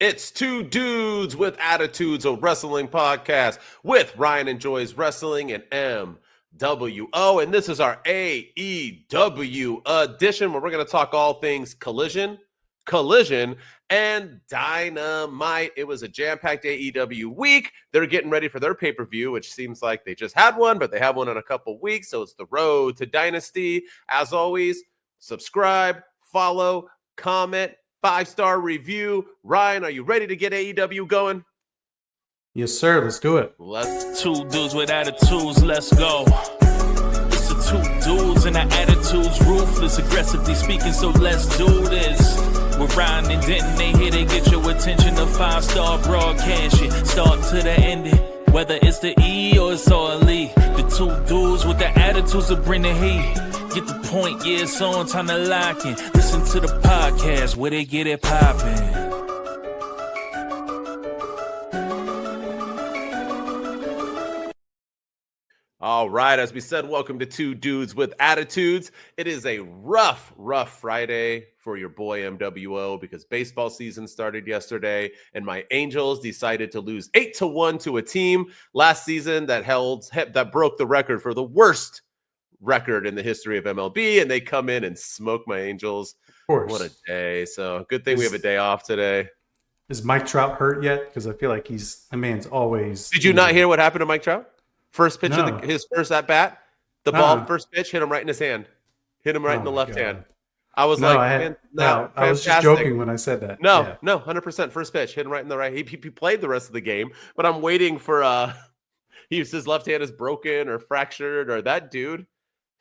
It's Two Dudes with Attitudes, a wrestling podcast with Ryan Enjoys Wrestling and MWO. And this is our AEW edition where we're going to talk all things Collision, and Dynamite. It was a jam-packed AEW week. They're getting ready for their pay-per-view, which seems like they just had one, but they have one in a couple weeks. So it's the road to Dynasty. As always, subscribe, follow, comment, 5-star review. Ryan, are you ready to get AEW going? Yes, sir. Let's do it. Two dudes with attitudes, let's go. It's the two dudes and the attitudes, ruthless, aggressively speaking, so let's do this. With Ryan and Denton, they here to get your attention. The 5-star broadcast shit, start to the ending. Whether it's the E or it's all E. The two dudes with the attitudes that bring the heat. Get the point, yeah, it's on, time to lock in. Listen to the podcast where they get it poppin'. All right, as we said, welcome to Two Dudes with Attitudes. It is a rough Friday for your boy MWO because baseball season started yesterday and my Angels decided to lose 8-1 to a team last season that broke the record for the worst record in the history of MLB, and they come in and smoke my Angels. Of course. What a day. So good thing we have a day off today. Is Mike Trout hurt yet? Because I feel like the man's always... Did you not hear what happened to Mike Trout? First pitch No. his first at bat, the ball, first pitch, hit him right in his hand. Hit him right in the left hand. I was I was just joking when I said that. No, 100% first pitch, hit him right in the right. He played the rest of the game, but I'm waiting for his left hand is broken or fractured, or that dude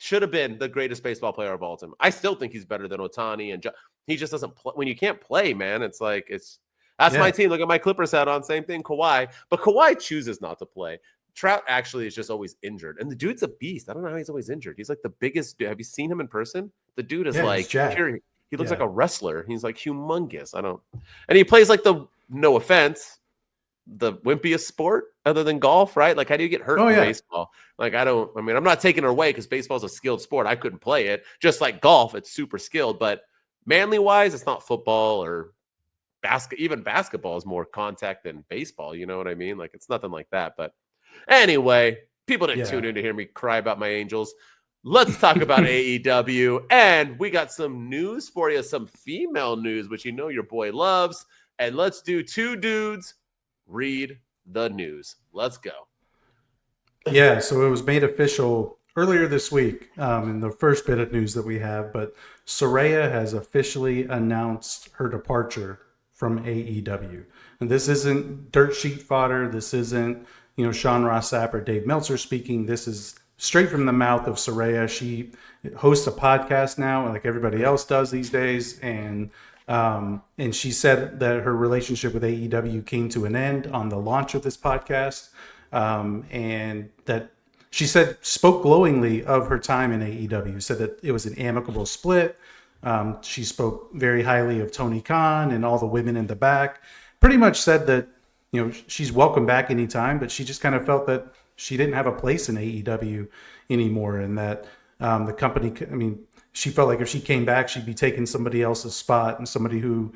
should have been the greatest baseball player of all time. I still think he's better than Ohtani, and he just doesn't play. When you can't play, man, that's my team. Look at my Clippers hat on, same thing, Kawhi. But Kawhi chooses not to play. Trout actually is just always injured, and the dude's a beast. I don't know how he's always injured. He's like the biggest dude. Have you seen him in person? The dude is he looks like a wrestler. He's like humongous. And he plays like no offense, the wimpiest sport other than golf, right? Like, how do you get hurt in baseball? Like, I'm not taking it away because baseball's a skilled sport. I couldn't play it. Just like golf, it's super skilled, but manly wise, it's not football or even basketball is more contact than baseball. You know what I mean? Like, it's nothing like that, but anyway, people didn't tune in to hear me cry about my Angels. Let's talk about AEW. And we got some news for you, some female news, which you know your boy loves. And let's do Two Dudes Read the News. Let's go. Yeah, so it was made official earlier this week in the first bit of news that we have. But Saraya has officially announced her departure from AEW. And this isn't dirt sheet fodder. This isn't Sean Ross Sapp or Dave Meltzer speaking. This is straight from the mouth of Saraya. She hosts a podcast now, like everybody else does these days, and she said that her relationship with AEW came to an end on the launch of this podcast, and that she spoke glowingly of her time in AEW. Said that it was an amicable split. She spoke very highly of Tony Khan and all the women in the back. Pretty much said that she's welcome back anytime, but she just kind of felt that she didn't have a place in AEW anymore, and that the company, she felt like if she came back, she'd be taking somebody else's spot and somebody who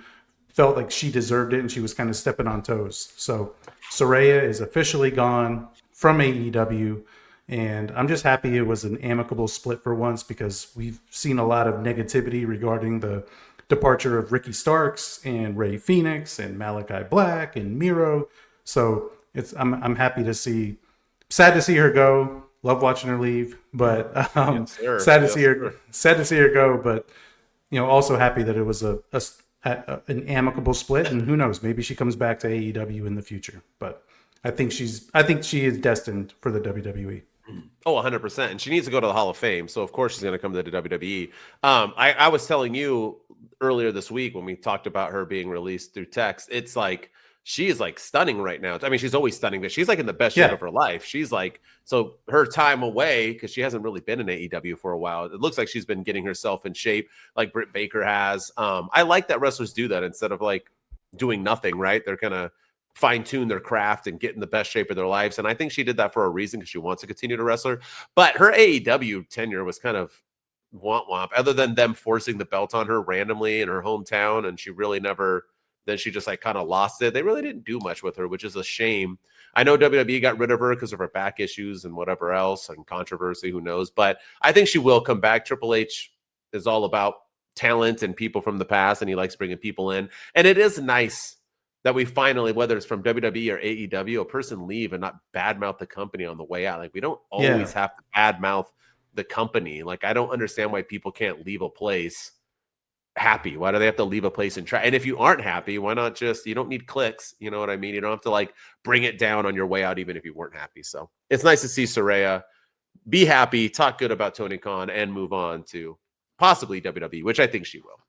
felt like she deserved it, and she was kind of stepping on toes. So Saraya is officially gone from AEW, and I'm just happy it was an amicable split for once, because we've seen a lot of negativity regarding the departure of Ricky Starks and Ray Phoenix and Malachi Black and Miro. So I'm happy to see, sad to see her go. Love watching her leave, but sad to see her go. But also happy that it was an amicable split, and who knows, maybe she comes back to AEW in the future. But I think she is destined for the WWE. Oh, 100%. And she needs to go to the Hall of Fame. So, of course, she's going to come to the WWE. I was telling you earlier this week when we talked about her being released through text, it's like she is like stunning right now. I mean, she's always stunning, but she's like in the best shape of her life. She's like, so her time away, because she hasn't really been in AEW for a while, it looks like she's been getting herself in shape like Britt Baker has. I like that wrestlers do that instead of like doing nothing, right? They're going to fine-tune their craft and get in the best shape of their lives. And I think she did that for a reason, because she wants to continue to wrestle. But her AEW tenure was kind of womp womp, other than them forcing the belt on her randomly in her hometown, and she really never then she just like kind of lost it. They really didn't do much with her, which is a shame. I know WWE got rid of her because of her back issues and whatever else and controversy, who knows, but I think she will come back. Triple H is all about talent and people from the past, and he likes bringing people in. And it is nice that we finally, whether it's from WWE or AEW, a person leave and not badmouth the company on the way out. Like, we don't always have to badmouth the company. Like, I don't understand why people can't leave a place happy. Why do they have to leave a place and try? And if you aren't happy, why not just, you don't need clicks. You know what I mean? You don't have to like bring it down on your way out, even if you weren't happy. So it's nice to see Saraya be happy, talk good about Tony Khan, and move on to possibly WWE, which I think she will.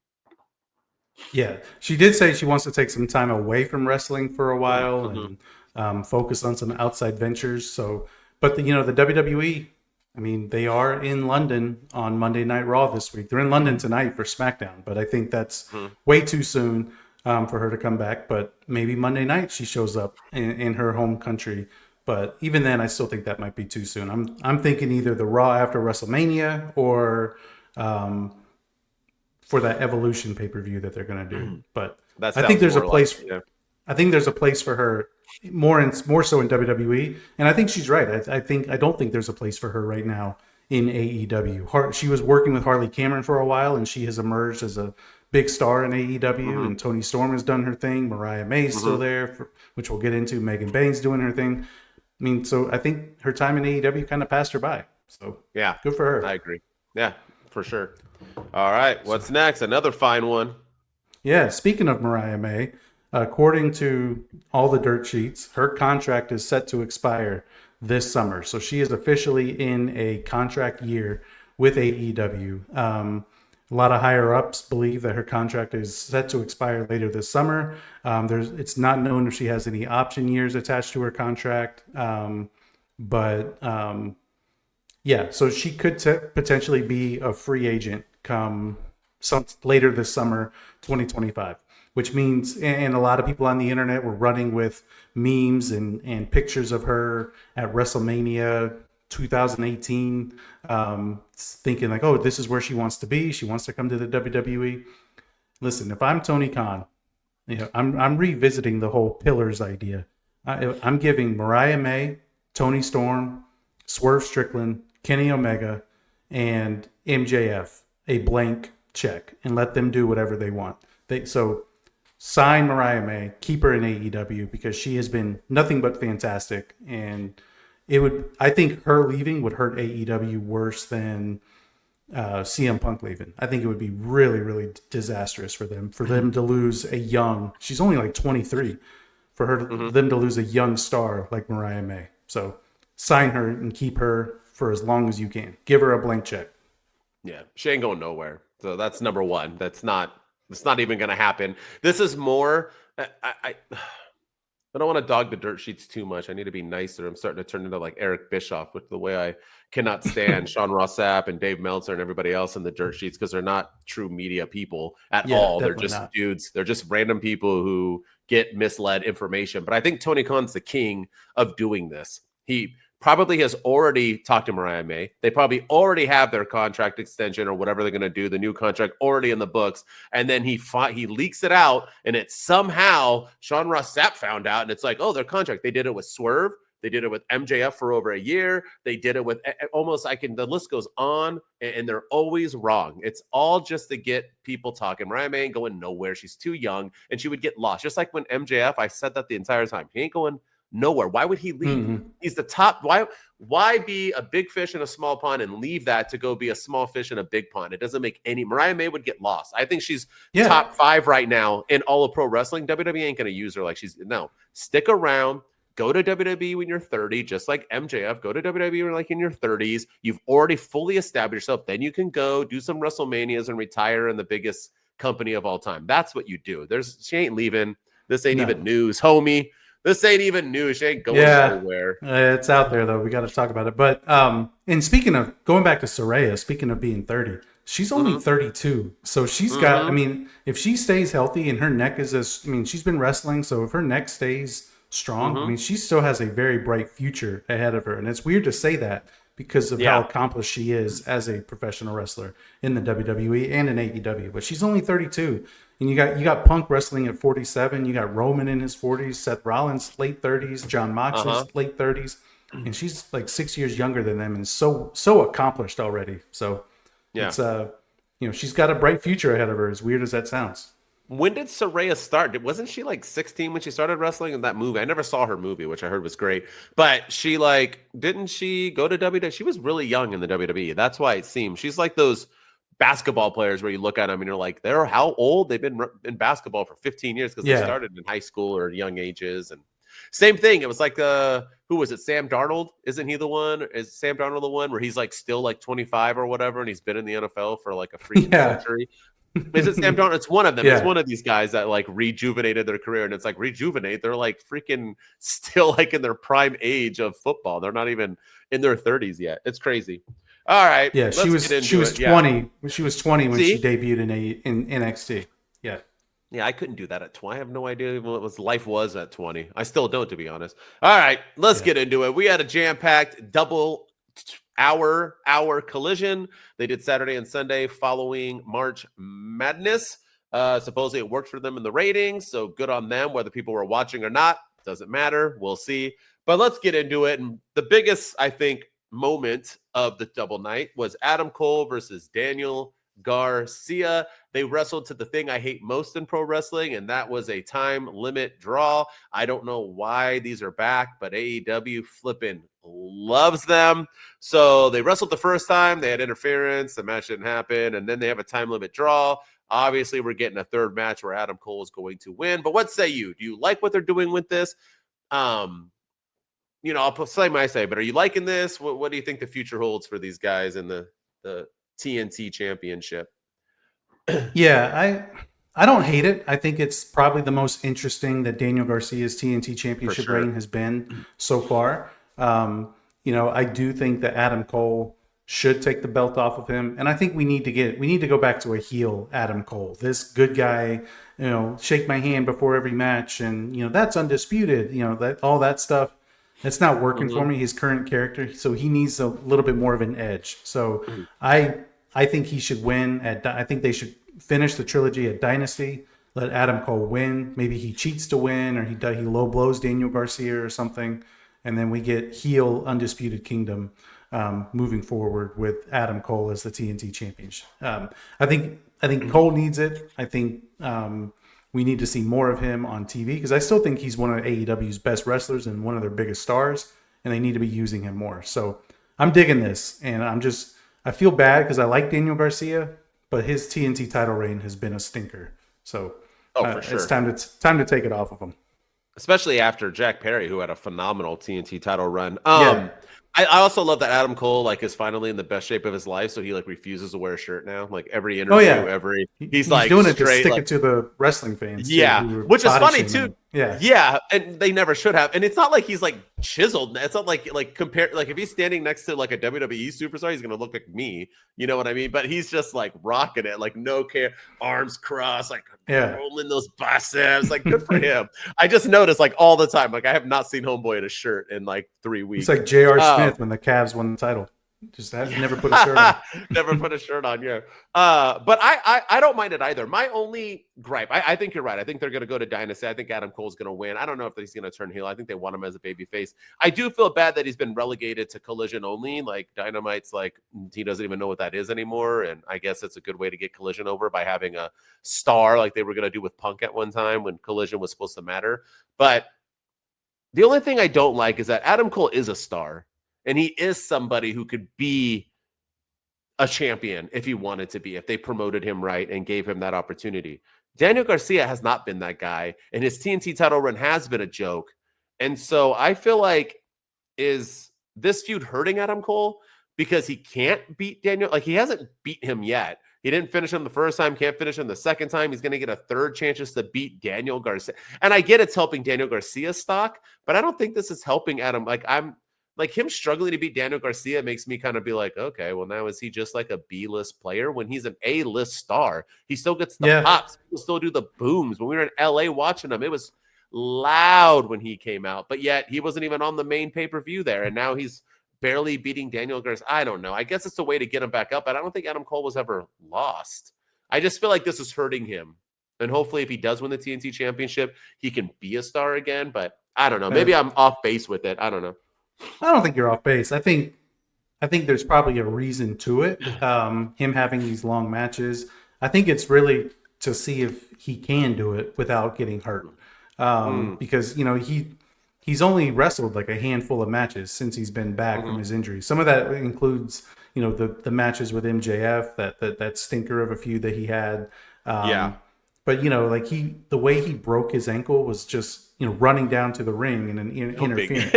Yeah, she did say she wants to take some time away from wrestling for a while and focus on some outside ventures. So, but the WWE, I mean, they are in London on Monday Night Raw this week. They're in London tonight for SmackDown, but I think that's way too soon for her to come back. But maybe Monday night she shows up in her home country. But even then, I still think that might be too soon. I'm thinking either the Raw after WrestleMania or for that Evolution pay-per-view that they're going to do. But I think there's a place. I think there's a place for her more so in WWE, and I think she's right. I don't think there's a place for her right now in AEW. She was working with Harley Cameron for a while, and she has emerged as a big star in AEW. And Toni Storm has done her thing. Mariah May's still there, which we'll get into. Megan Bain's doing her thing. I mean, so I think her time in AEW kind of passed her by. So yeah, good for her. I agree. Yeah, for sure. All right, what's next? Another fine one. Yeah, speaking of Mariah May, according to all the dirt sheets, her contract is set to expire this summer. So she is officially in a contract year with AEW. A lot of higher ups believe that her contract is set to expire later this summer. It's not known if she has any option years attached to her contract. Yeah, so she could potentially be a free agent come later this summer, 2025, which means, and a lot of people on the internet were running with memes and pictures of her at WrestleMania 2018, thinking like, oh, this is where she wants to be. She wants to come to the WWE. Listen, if I'm Tony Khan, I'm revisiting the whole pillars idea. I'm giving Mariah May, Toni Storm, Swerve Strickland, Kenny Omega, and MJF a blank check and let them do whatever they want. So sign Mariah May, keep her in AEW because she has been nothing but fantastic. And I think her leaving would hurt AEW worse than CM Punk leaving. I think it would be really, really disastrous for them to lose she's only like 23, them to lose a young star like Mariah May. So sign her and keep her for as long as you can. Give her a blank check. Yeah, she ain't going nowhere. So that's number one. It's not even going to happen. This is more. I don't want to dog the dirt sheets too much. I need to be nicer. I'm starting to turn into like Eric Bischoff with the way I cannot stand Sean Ross Sapp and Dave Meltzer and everybody else in the dirt sheets because they're not true media people at all. They're just dudes. They're just random people who get misled information. But I think Tony Khan's the king of doing this. He probably has already talked to Mariah May. They probably already have their contract extension or whatever they're going to do, the new contract already in the books. And then he leaks it out, and it's somehow Sean Ross Sapp found out, and it's like, oh, their contract. They did it with Swerve. They did it with MJF for over a year. They did it with the list goes on, and they're always wrong. It's all just to get people talking. Mariah May ain't going nowhere. She's too young, and she would get lost. Just like when MJF, I said that the entire time. He ain't going nowhere. Why would he leave? He's the top. Why be a big fish in a small pond and leave that to go be a small fish in a big pond? It doesn't make any. Mariah May would get lost. I think she's top 5 right now in all of pro wrestling. WWE ain't going to use her like stick around. Go to WWE when you're 30, just like MJF. Go to WWE when in your 30s. You've already fully established yourself. Then you can go do some WrestleManias and retire in the biggest company of all time. That's what you do. She ain't leaving. This ain't even news, homie. This ain't even news. She ain't going nowhere. It's out there, though. We got to talk about it. But and speaking of going back to Saraya, speaking of being 30, she's only 32. So she's got, I mean, if she stays healthy and her neck she's been wrestling. So if her neck stays strong, I mean, she still has a very bright future ahead of her. And it's weird to say that because of how accomplished she is as a professional wrestler in the WWE and in AEW. But she's only 32. And you got Punk wrestling at 47. You got Roman in his 40s, Seth Rollins late 30s, John Moxley's late 30s, and she's like 6 years younger than them and so accomplished already. So it's she's got a bright future ahead of her. As weird as that sounds. When did Saraya start? Wasn't she like 16 when she started wrestling in that movie? I never saw her movie, which I heard was great. But she didn't she go to WWE? She was really young in the WWE. That's why it seems she's like those basketball players where you look at them and you're like, they're how old? They've been in basketball for 15 years because they started in high school or young ages. And same thing. It was like who was it? Sam Darnold? Isn't he the one? Is Sam Darnold the one where he's like still like 25 or whatever, and he's been in the NFL for like a freaking century? Is it Sam Darnold? It's one of them. It's one of these guys that like rejuvenated their career, and it's like rejuvenate. They're like freaking still like in their prime age of football. They're not even in their 30s yet. It's crazy. All right. Yeah, she was 20. She was 20 when she debuted in NXT. Yeah. Yeah, I couldn't do that at 20. I have no idea what life was at 20. I still don't, to be honest. All right, let's get into it. We had a jam-packed double hour Collision. They did Saturday and Sunday following March Madness. Supposedly it worked for them in the ratings, so good on them. Whether people were watching or not, doesn't matter. We'll see. But let's get into it. And the biggest, I think, moment of the double night was Adam Cole versus Daniel Garcia. They wrestled to the thing I hate most in pro wrestling, and that was a time limit draw. I don't know why these are back, but AEW flipping loves them. So they wrestled the first time, they had interference, the match didn't happen, and then they have a time limit draw. Obviously, we're getting a third match where Adam Cole is going to win. But what say you? Do you like what they're doing with this? I'll say my say, but are you liking this? What do you think the future holds for these guys in the TNT Championship? Yeah, I don't hate it. I think it's probably the most interesting that Daniel Garcia's TNT Championship reign has been so far. I do think that Adam Cole should take the belt off of him, and I think we need to go back to a heel Adam Cole. This good guy, shake my hand before every match, and that's undisputed. That all that stuff. It's not working for me, his current character, so he needs a little bit more of an edge. So I think he should win. I think they should finish the trilogy at Dynasty, let Adam Cole win. Maybe he cheats to win, or he low blows Daniel Garcia or something, and then we get heel Undisputed Kingdom moving forward with Adam Cole as the TNT champion. I think Cole needs it. I think we need to see more of him on TV because I still think he's one of AEW's best wrestlers and one of their biggest stars, and they need to be using him more. So I'm digging this, and I feel bad because I like Daniel Garcia, but his TNT title reign has been a stinker. So for sure. It's time to take it off of him. Especially after Jack Perry, who had a phenomenal TNT title run. I also love that Adam Cole is finally in the best shape of his life, so he refuses to wear a shirt now. Every interview, he's doing it to stick it to the wrestling fans. Yeah, which is funny too. Yeah, yeah, and they never should have. And it's not like he's chiseled. It's not like compare if he's standing next to a WWE superstar, he's gonna look like me. You know what I mean? But he's just rocking it, no care, arms crossed, rolling those biceps. Good for him. I just noticed all the time. I have not seen Homeboy in a shirt in 3 weeks. It's like J.R. Smith when the Cavs won the title. Just never put a shirt on. Never put a shirt on, yeah. But I don't mind it either. My only gripe, I think you're right. I think they're going to go to Dynasty. I think Adam Cole's going to win. I don't know if he's going to turn heel. I think they want him as a babyface. I do feel bad that he's been relegated to Collision only. Dynamite's he doesn't even know what that is anymore. And I guess it's a good way to get Collision over by having a star like they were going to do with Punk at one time when Collision was supposed to matter. But the only thing I don't like is that Adam Cole is a star. And he is somebody who could be a champion if he wanted to be, if they promoted him right and gave him that opportunity. Daniel Garcia has not been that guy, and his TNT title run has been a joke. And so I feel is this feud hurting Adam Cole because he can't beat Daniel? He hasn't beat him yet. He didn't finish him the first time, can't finish him the second time. He's going to get a third chance to beat Daniel Garcia. And I get it's helping Daniel Garcia's stock, but I don't think this is helping Adam. Him struggling to beat Daniel Garcia makes me kind of be okay, well, now is he just a B-list player when he's an A-list star? He still gets the pops. People still do the booms. When we were in LA watching him, it was loud when he came out, but yet he wasn't even on the main pay-per-view there. And now he's barely beating Daniel Garcia. I don't know. I guess it's a way to get him back up, but I don't think Adam Cole was ever lost. I just feel this is hurting him And hopefully if he does win the TNT championship, he can be a star again. But I don't know. Maybe I'm off base with it. I don't know. I don't think you're off base. I think there's probably a reason to it. Him having these long matches. I think it's really to see if he can do it without getting hurt. Because, he's only wrestled like a handful of matches since he's been back from his injury. Some of that includes, the matches with MJF, that stinker of a feud that he had. But the way he broke his ankle was just running down to the ring and an interference,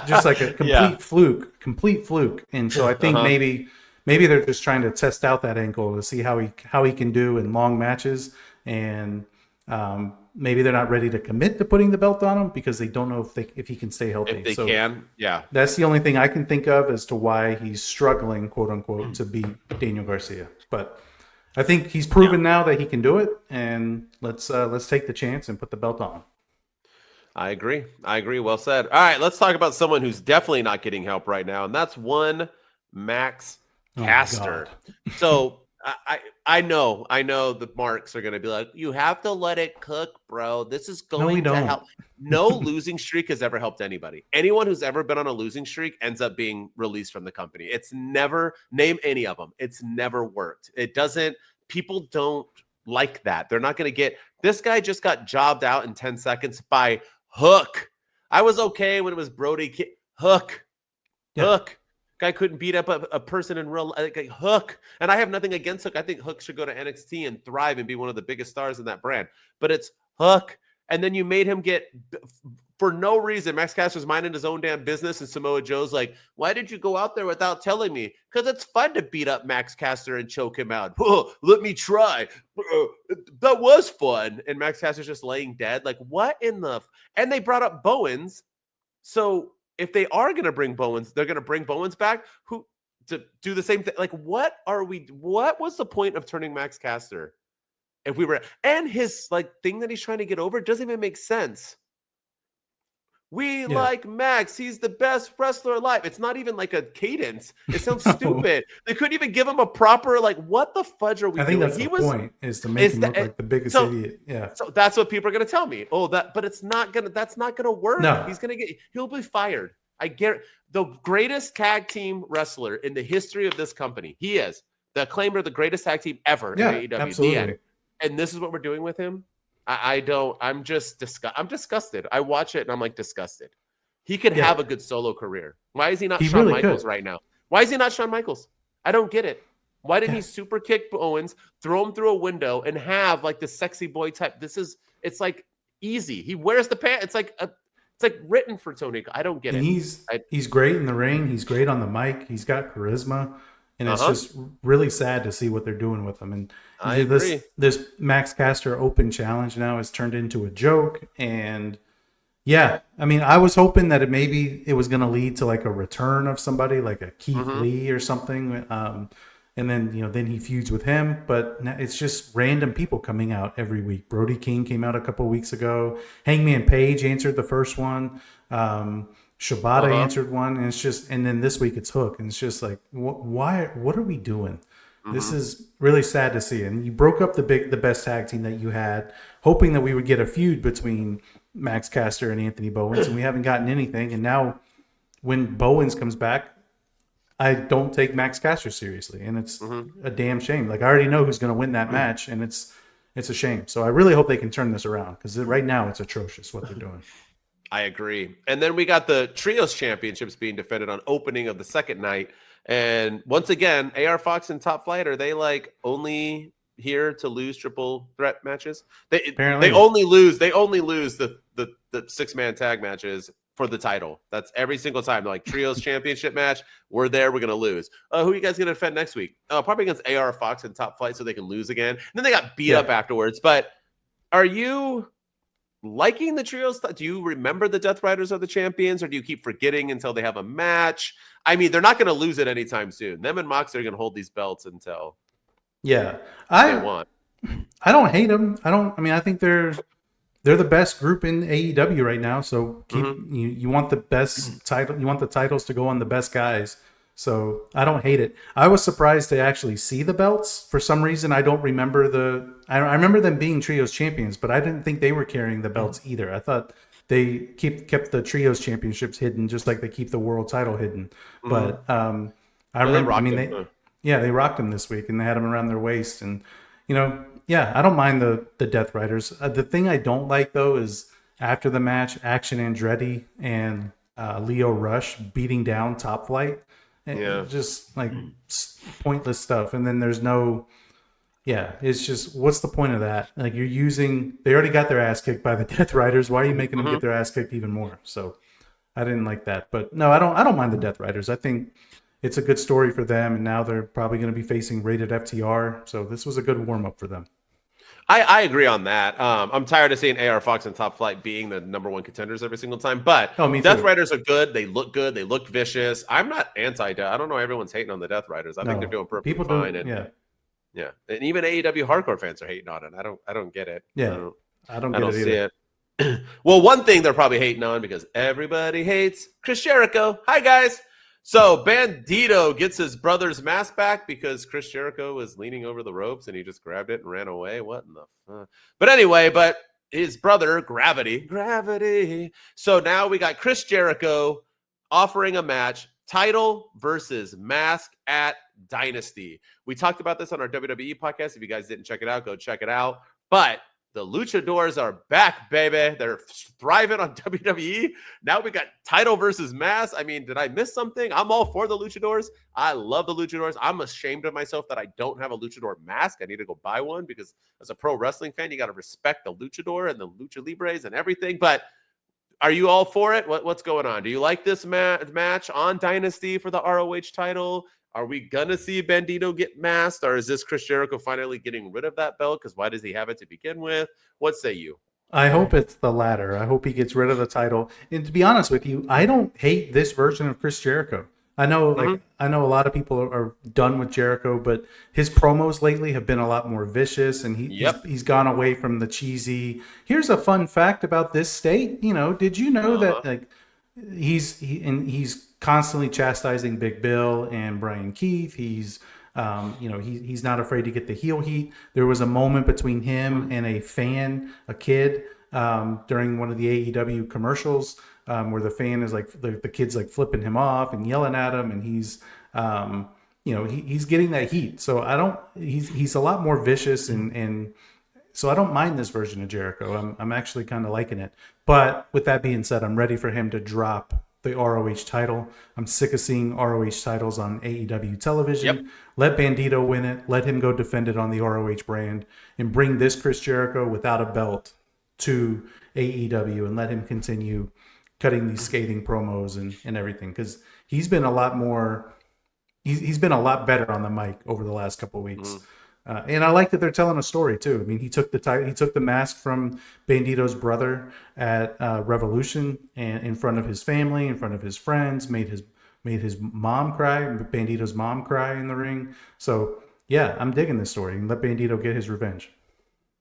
just like a complete fluke. And so I think maybe they're just trying to test out that ankle to see how he can do in long matches, and maybe they're not ready to commit to putting the belt on him because they don't know if he can stay healthy. If they can, that's the only thing I can think of as to why he's struggling, quote unquote, to beat Daniel Garcia. But I think he's proven now that he can do it, and let's take the chance and put the belt on him. I agree. Well said. All right, let's talk about someone who's definitely not getting help right now, and that's one Max Caster. So I know the marks are going to be like, you have to let it cook, bro. This is going to help. No losing streak has ever helped anybody. Anyone who's ever been on a losing streak ends up being released from the company. It's never, name any of them. It's never worked. It doesn't, people don't like that. They're not going to get, this guy just got jobbed out in 10 seconds by Hook. I was okay when it was Brody. Hook. Guy couldn't beat up a person in real life. Hook. And I have nothing against Hook. I think Hook should go to NXT and thrive and be one of the biggest stars in that brand. But it's Hook. And then you made him get, for no reason, Max Caster's minding his own damn business, and Samoa Joe's like, why did you go out there without telling me? Because it's fun to beat up Max Caster and choke him out. Oh, let me try. That was fun. And Max Caster's just laying dead. Like, what in the... And they brought up Bowens. So if they are going to bring Bowens, they're going to bring Bowens back to do the same thing. Like, what was the point of turning Max Caster? If we were, and his thing that he's trying to get over doesn't even make sense. We like Max. He's the best wrestler alive. It's not even like a cadence. It sounds stupid. They couldn't even give him a proper, what the fudge are we doing? I think that's the point, is to make him look like the biggest idiot. Yeah. So that's what people are going to tell me. But that's not going to work. No. He'll be fired. I guarantee. The greatest tag team wrestler in the history of this company. He is. The Acclaimed are the greatest tag team ever in AEW. Absolutely. And this is what we're doing with him. I'm disgusted. I watch it and I'm disgusted. He could have a good solo career. Why is he not Shawn Michaels right now? Why is he not Shawn Michaels? I don't get it. Why didn't he super kick Owens, throw him through a window, and have the sexy boy type? It's easy. He wears the pants. It's like written for Tony. I don't get it. He's great in the ring. He's great on the mic. He's got charisma. And it's just really sad to see what they're doing with him. And this Max Caster Open Challenge now has turned into a joke. And I was hoping that maybe it was going to lead to a return of somebody like a Keith Lee or something. And then, then he feuds with him. But it's just random people coming out every week. Brody King came out a couple of weeks ago. Hangman Page answered the first one. Shibata answered one, and then this week it's Hook, and it's just what are we doing? This is really sad to see. And you broke up the best tag team that you had, hoping that we would get a feud between Max Caster and Anthony Bowens, and we haven't gotten anything. And now when Bowens comes back, I don't take Max Caster seriously, and it's a damn shame. I already know who's going to win that match, and it's a shame. So I really hope they can turn this around, because right now it's atrocious what they're doing. I agree. And then we got the Trios Championships being defended on opening of the second night. And once again, AR Fox and Top Flight, are they only here to lose triple threat matches? They only lose the 6-man tag matches for the title. That's every single time. Trios Championship match, we're there, we're going to lose. Who are you guys going to defend next week? Probably against AR Fox and Top Flight so they can lose again. And then they got beat up afterwards. But are you liking the trios? Do you remember the Death Riders are the champions, or do you keep forgetting until they have a match? I mean, they're not going to lose it anytime soon. Them and Mox are going to hold these belts until they want. I don't hate them. I think they're the best group in AEW right now. So you want the best title. You want the titles to go on the best guys. So I don't hate it. I was surprised to actually see the belts. For some reason, I don't remember I remember them being trios champions, but I didn't think they were carrying the belts either. I thought they kept the trios championships hidden, just like they keep the world title hidden. But I remember, they rocked them this week, and they had them around their waist, and I don't mind the Death Riders. The thing I don't like though is after the match, Action Andretti and Leo Rush beating down Top Flight. Just like pointless stuff. And then there's it's just, what's the point of that? Like, they already got their ass kicked by the Death Riders. Why are you making them get their ass kicked even more? So I didn't like that. But no, I don't mind the Death Riders. I think it's a good story for them. And now they're probably going to be facing Rated FTR. So this was a good warm up for them. I agree on that. I'm tired of seeing AR Fox and Top Flight being the number one contenders every single time. But Death Riders are good. They look good. They look vicious. I'm not anti-Death. I don't know. Everyone's hating on the Death Riders. I think they're doing perfectly fine. Yeah. And even AEW hardcore fans are hating on it. I don't get it. Yeah. I don't see it. Well, one thing they're probably hating on, because everybody hates Chris Jericho. Hi, guys. So Bandido gets his brother's mask back because Chris Jericho was leaning over the ropes and he just grabbed it and ran away. What in the fuck? But anyway, his brother, Gravity. So now we got Chris Jericho offering a match, title versus mask at Dynasty. We talked about this on our WWE podcast. If you guys didn't check it out, go check it out. But the Luchadors are back, baby. They're thriving on WWE. Now we got title versus mask. I mean, did I miss something? I'm all for the Luchadors. I love the Luchadors. I'm ashamed of myself that I don't have a Luchador mask. I need to go buy one, because as a pro wrestling fan, you got to respect the Luchador and the Lucha Libres and everything. But are you all for it? What's going on? Do you like this match on Dynasty for the ROH title? Are we going to see Bandido get masked, or is this Chris Jericho finally getting rid of that belt? Because why does he have it to begin with? What say you? I hope it's the latter. I hope he gets rid of the title. And to be honest with you, I don't hate this version of Chris Jericho. I know a lot of people are done with Jericho, but his promos lately have been a lot more vicious, and he's gone away from the cheesy. Here's a fun fact about this state. Did you know that he's constantly chastising Big Bill and Brian Keith. He's not afraid to get the heel heat. There was a moment between him and a kid, during one of the AEW commercials, where the fan is like, the kid's like flipping him off and yelling at him, and he's getting that heat. So he's a lot more vicious, and so I don't mind this version of Jericho. I'm actually kind of liking it. But with that being said, I'm ready for him to drop the ROH title. I'm sick of seeing ROH titles on AEW television. Yep. Let Bandido win it. Let him go defend it on the ROH brand, and bring this Chris Jericho without a belt to AEW, and let him continue cutting these scathing promos and everything, because he's been a lot more. He's been a lot better on the mic over the last couple of weeks. And I like that they're telling a story too. I mean, he took the mask from Bandido's brother at Revolution, and in front of his family, in front of his friends, made his mom cry, Bandido's mom cry in the ring. So yeah, I'm digging this story, and let Bandido get his revenge.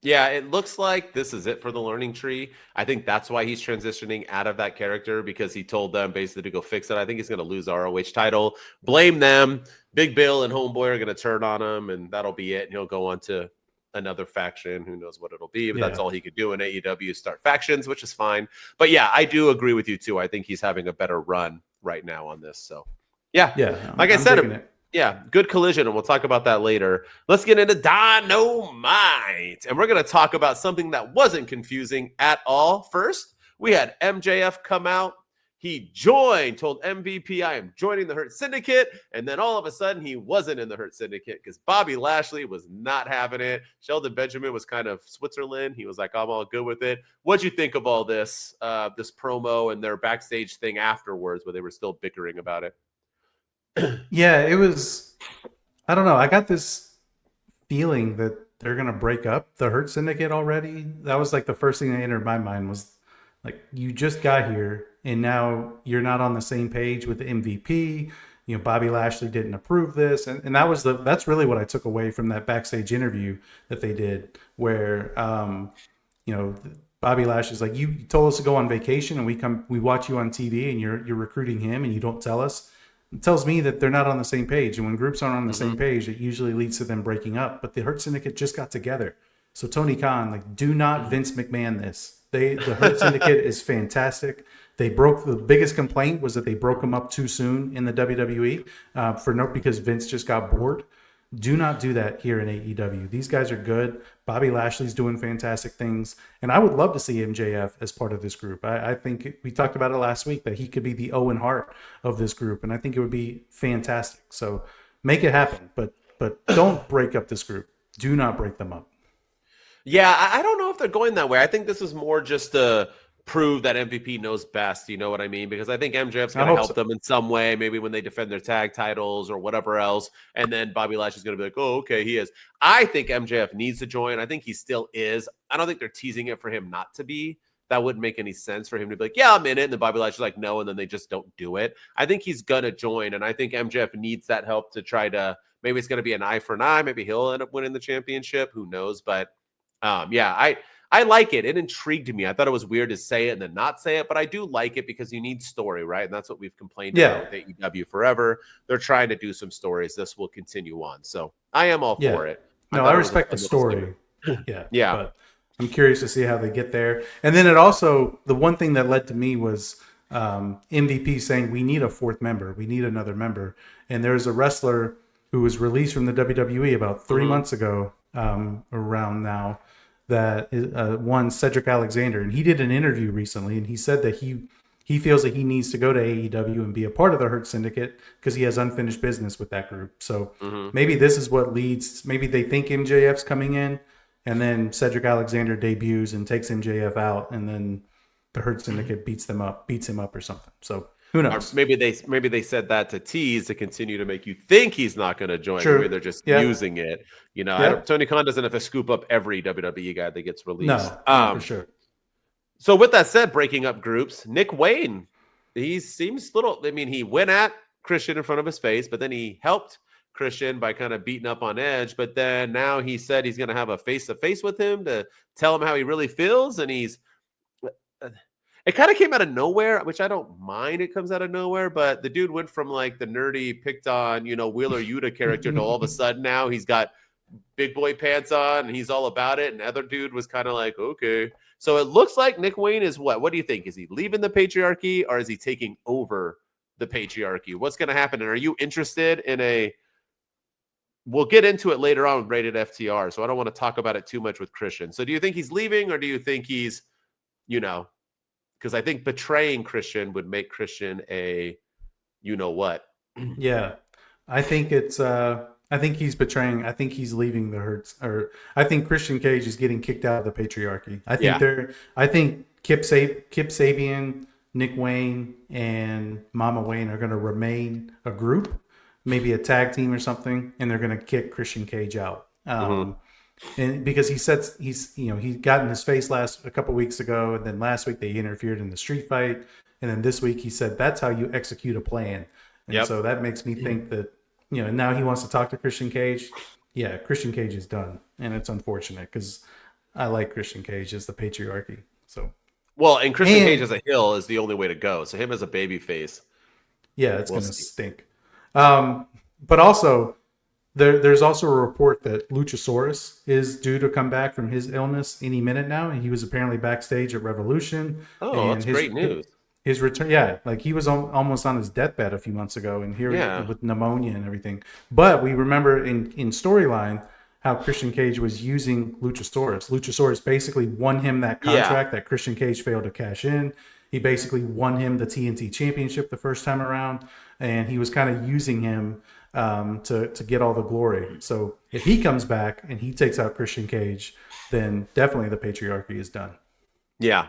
Yeah, it looks like this is it for the learning tree. I think that's why he's transitioning out of that character, because he told them basically to go fix it. I think he's going to lose the ROH title, blame them. Big Bill and Homeboy are going to turn on him, and that'll be it. And he'll go on to another faction. Who knows what it'll be, but that's all he could do in AEW, start factions, which is fine. But yeah, I do agree with you too. I think he's having a better run right now on this. So yeah. Like I said, yeah, good collision, and we'll talk about that later. Let's get into Dynamite, and we're going to talk about something that wasn't confusing at all. First, we had MJF come out. He told MVP, I am joining the Hurt Syndicate, and then all of a sudden, he wasn't in the Hurt Syndicate because Bobby Lashley was not having it. Shelton Benjamin was kind of Switzerland. He was like, I'm all good with it. What'd you think of all this, this promo and their backstage thing afterwards, where they were still bickering about it? Yeah, it was, I don't know. I got this feeling that they're going to break up the Hurt Syndicate already. That was like the first thing that entered my mind, was like, you just got here and now you're not on the same page with the MVP. Bobby Lashley didn't approve this. And that's really what I took away from that backstage interview that they did, where, Bobby Lashley's like, you told us to go on vacation, and we watch you on TV, and you're recruiting him, and you don't tell us. it tells me that they're not on the same page. And when groups aren't on the Mm-hmm. same page, it usually leads to them breaking up. But the Hurt Syndicate just got together. So Tony Khan, like, do not Vince McMahon this. The Hurt Syndicate is fantastic. The biggest complaint was that they broke them up too soon in the WWE because Vince just got bored. Do not do that here in AEW. These guys are good. Bobby Lashley's doing fantastic things. And I would love to see MJF as part of this group. I think we talked about it last week that he could be the Owen Hart of this group. And I think it would be fantastic. So make it happen. But don't break up this group. Do not break them up. Yeah, I don't know if they're going that way. I think this is more just to prove that MVP knows best. You know what I mean? Because I think MJF's going to help them in some way, maybe when they defend their tag titles or whatever else. And then Bobby Lashley's going to be like, oh, okay, he is. I think MJF needs to join. I think he still is. I don't think they're teasing it for him not to be. That wouldn't make any sense for him to be like, yeah, I'm in it. And then Bobby Lashley's like, no. And then they just don't do it. I think he's going to join. And I think MJF needs that help to try to, maybe it's going to be an eye for an eye. Maybe he'll end up winning the championship. Who knows? But yeah, I like it. It intrigued me. I thought it was weird to say it and then not say it, but I do like it because you need story, right? And that's what we've complained about with AEW forever. They're trying to do some stories. This will continue on. So I am all for it. No, I respect the story. Yeah. Yeah. But I'm curious to see how they get there. And then it also, the one thing that led to me was MVP saying we need a fourth member. We need another member. And there's a wrestler who was released from the WWE about 3 months ago, around now, that one Cedric Alexander, and he did an interview recently, and he said that he feels that he needs to go to AEW and be a part of the Hurt Syndicate because he has unfinished business with that group. So maybe this is what leads. Maybe they think MJF's coming in, and then Cedric Alexander debuts and takes MJF out, and then the Hurt Syndicate beats him up or something. So who knows? Or maybe they said that to tease to continue to make you think he's not going to join. True. Maybe they're just using it. You know, Tony Khan doesn't have to scoop up every WWE guy that gets released. No, for sure. So with that said, breaking up groups, Nick Wayne, he seems little. I mean, he went at Christian in front of his face, but then he helped Christian by kind of beating up on Edge. But then now he said he's going to have a face-to-face with him to tell him how he really feels, and he's. It kind of came out of nowhere, which I don't mind. It comes out of nowhere, but the dude went from like the nerdy picked on, Wheeler Yuta character to all of a sudden now he's got big boy pants on and he's all about it. And the other dude was kind of like, okay. So it looks like Nick Wayne is what? What do you think? Is he leaving the patriarchy or is he taking over the patriarchy? What's going to happen? And are you interested in we'll get into it later on with Rated FTR. So I don't want to talk about it too much with Christian. So do you think he's leaving or do you think he's, because I think betraying Christian would make Christian a what. Yeah. I think I think he's betraying. I think he's leaving the Hurts. Or I think Christian Cage is getting kicked out of the patriarchy. I think Kip Sabian, Nick Wayne, and Mama Wayne are going to remain a group, maybe a tag team or something, and they're going to kick Christian Cage out. And because he said he got in his face a couple weeks ago, and then last week they interfered in the street fight, and then this week he said that's how you execute a plan. And so that makes me think that now he wants to talk to Christian Cage. Yeah, Christian Cage is done, and it's unfortunate because I like Christian Cage as the patriarchy. So and Christian Cage as a heel is the only way to go. So him as a baby face, it's going to stink. But also. There's also a report that Luchasaurus is due to come back from his illness any minute now. And he was apparently backstage at Revolution. Oh, that's great news. His return, like he was almost on his deathbed a few months ago, and here with pneumonia and everything. But we remember in storyline how Christian Cage was using Luchasaurus. Luchasaurus basically won him that contract that Christian Cage failed to cash in. He basically won him the TNT Championship the first time around, and he was kind of using him to get all the glory. So if he comes back and he takes out Christian Cage, then definitely the patriarchy is done. Yeah.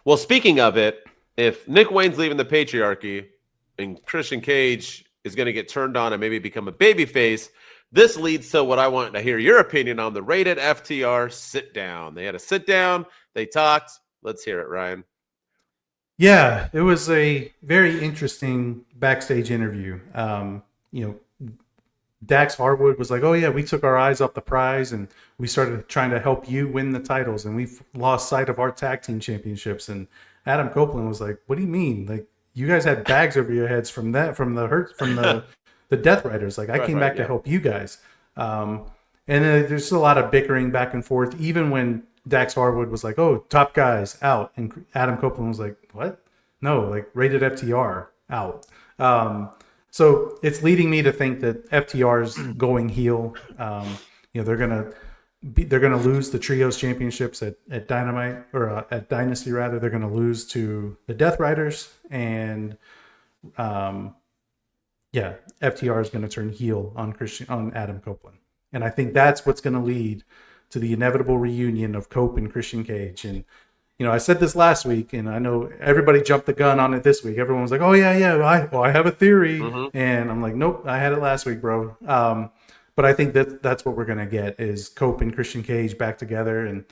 Well, speaking of it, if Nick Wayne's leaving the patriarchy and Christian Cage is going to get turned on and maybe become a babyface, this leads to what I want to hear your opinion on the Rated FTR sit down. They had a sit down. They talked. Let's hear it, Ryan. Yeah, it was a very interesting backstage interview. Dax Harwood was like, oh yeah, we took our eyes off the prize and we started trying to help you win the titles and we've lost sight of our tag team championships. And Adam Copeland was like, what do you mean? Like, you guys had bags over your heads from the Death Riders. Like, I came back to help you guys. And then there's a lot of bickering back and forth, even when Dax Harwood was like, "Oh, top guys out," and Adam Copeland was like, "What? No, like rated FTR out." So it's leading me to think that FTR is going heel. They're gonna lose the trios championships at Dynamite, or at Dynasty rather. They're gonna lose to the Death Riders, and FTR is gonna turn heel on Adam Copeland, and I think that's what's gonna lead to the inevitable reunion of Cope and Christian Cage. And I said this last week, and I know everybody jumped the gun on it this week. Everyone was like, "Oh yeah, I have a theory," and I'm like, "Nope, I had it last week, bro." But I think that's what we're gonna get, is Cope and Christian Cage back together. And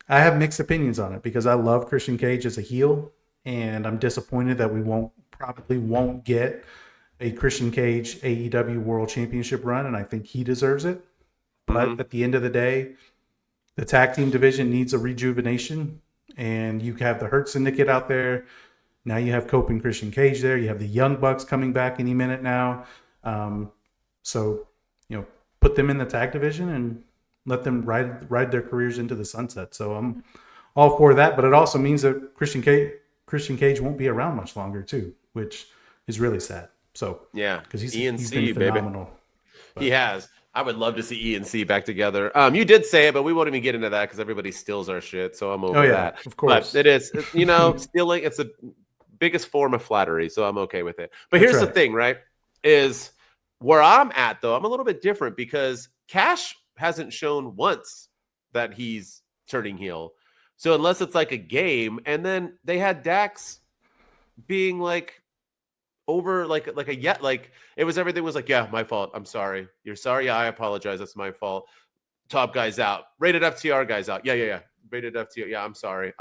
I have mixed opinions on it, because I love Christian Cage as a heel, and I'm disappointed that we probably won't get a Christian Cage AEW World Championship run, and I think he deserves it. But at the end of the day, the tag team division needs a rejuvenation, and you have the Hurt Syndicate out there. Now you have Cope and Christian Cage there. You have the Young Bucks coming back any minute now. So put them in the tag division and let them ride their careers into the sunset. So I'm all for that, but it also means that Christian Cage won't be around much longer too, which is really sad. So yeah, because he's been phenomenal. Baby. But he has. I would love to see E and C back together. You did say it, but we won't even get into that because everybody steals our shit. So I'm over that. Of course, but it is. Stealing. It's the biggest form of flattery, so I'm okay with it. But here's the thing, right? Is where I'm at, though, I'm a little bit different, because Cash hasn't shown once that he's turning heel. So unless it's like a game, and then they had Dax being like over everything was like, "Yeah, my fault. I'm sorry. You're sorry. Yeah, I apologize. That's my fault. Top guys out. Rated FTR guys out. Yeah. Rated FTR. Yeah, I'm sorry.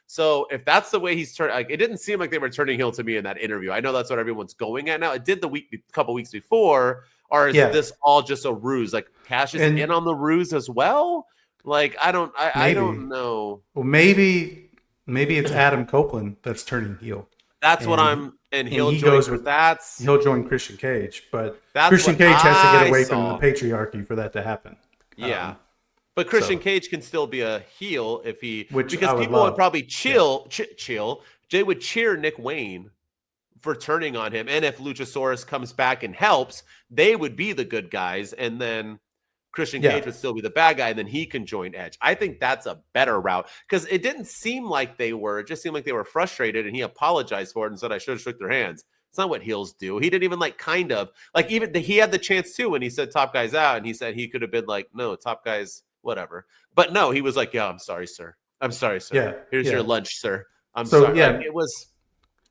So if that's the way he's turning, like, it didn't seem like they were turning heel to me in that interview. I know that's what everyone's going at now. It did a couple weeks before, or is this all just a ruse? Like, Cash is in on the ruse as well. Like, I don't know. Well, maybe it's Adam Copeland that's turning heel. That's what I'm, and he'll join Christian Cage, but Christian Cage has to get away from the patriarchy for that to happen. Yeah. But Christian Cage can still be a heel because people would probably chill. They would cheer Nick Wayne for turning on him. And if Luchasaurus comes back and helps, they would be the good guys. And then Christian Cage would still be the bad guy. And then he can join Edge. I think that's a better route, because it didn't seem like they were. It just seemed like they were frustrated, and he apologized for it and said, "I should have shook their hands." It's not what heels do. He didn't even he had the chance too when he said top guys out, and he said he could have been like, "No, top guys, whatever." But no, he was like, "Yeah, I'm sorry, sir. I'm sorry, sir. Yeah, here's your lunch, sir. I'm sorry." Yeah, it was.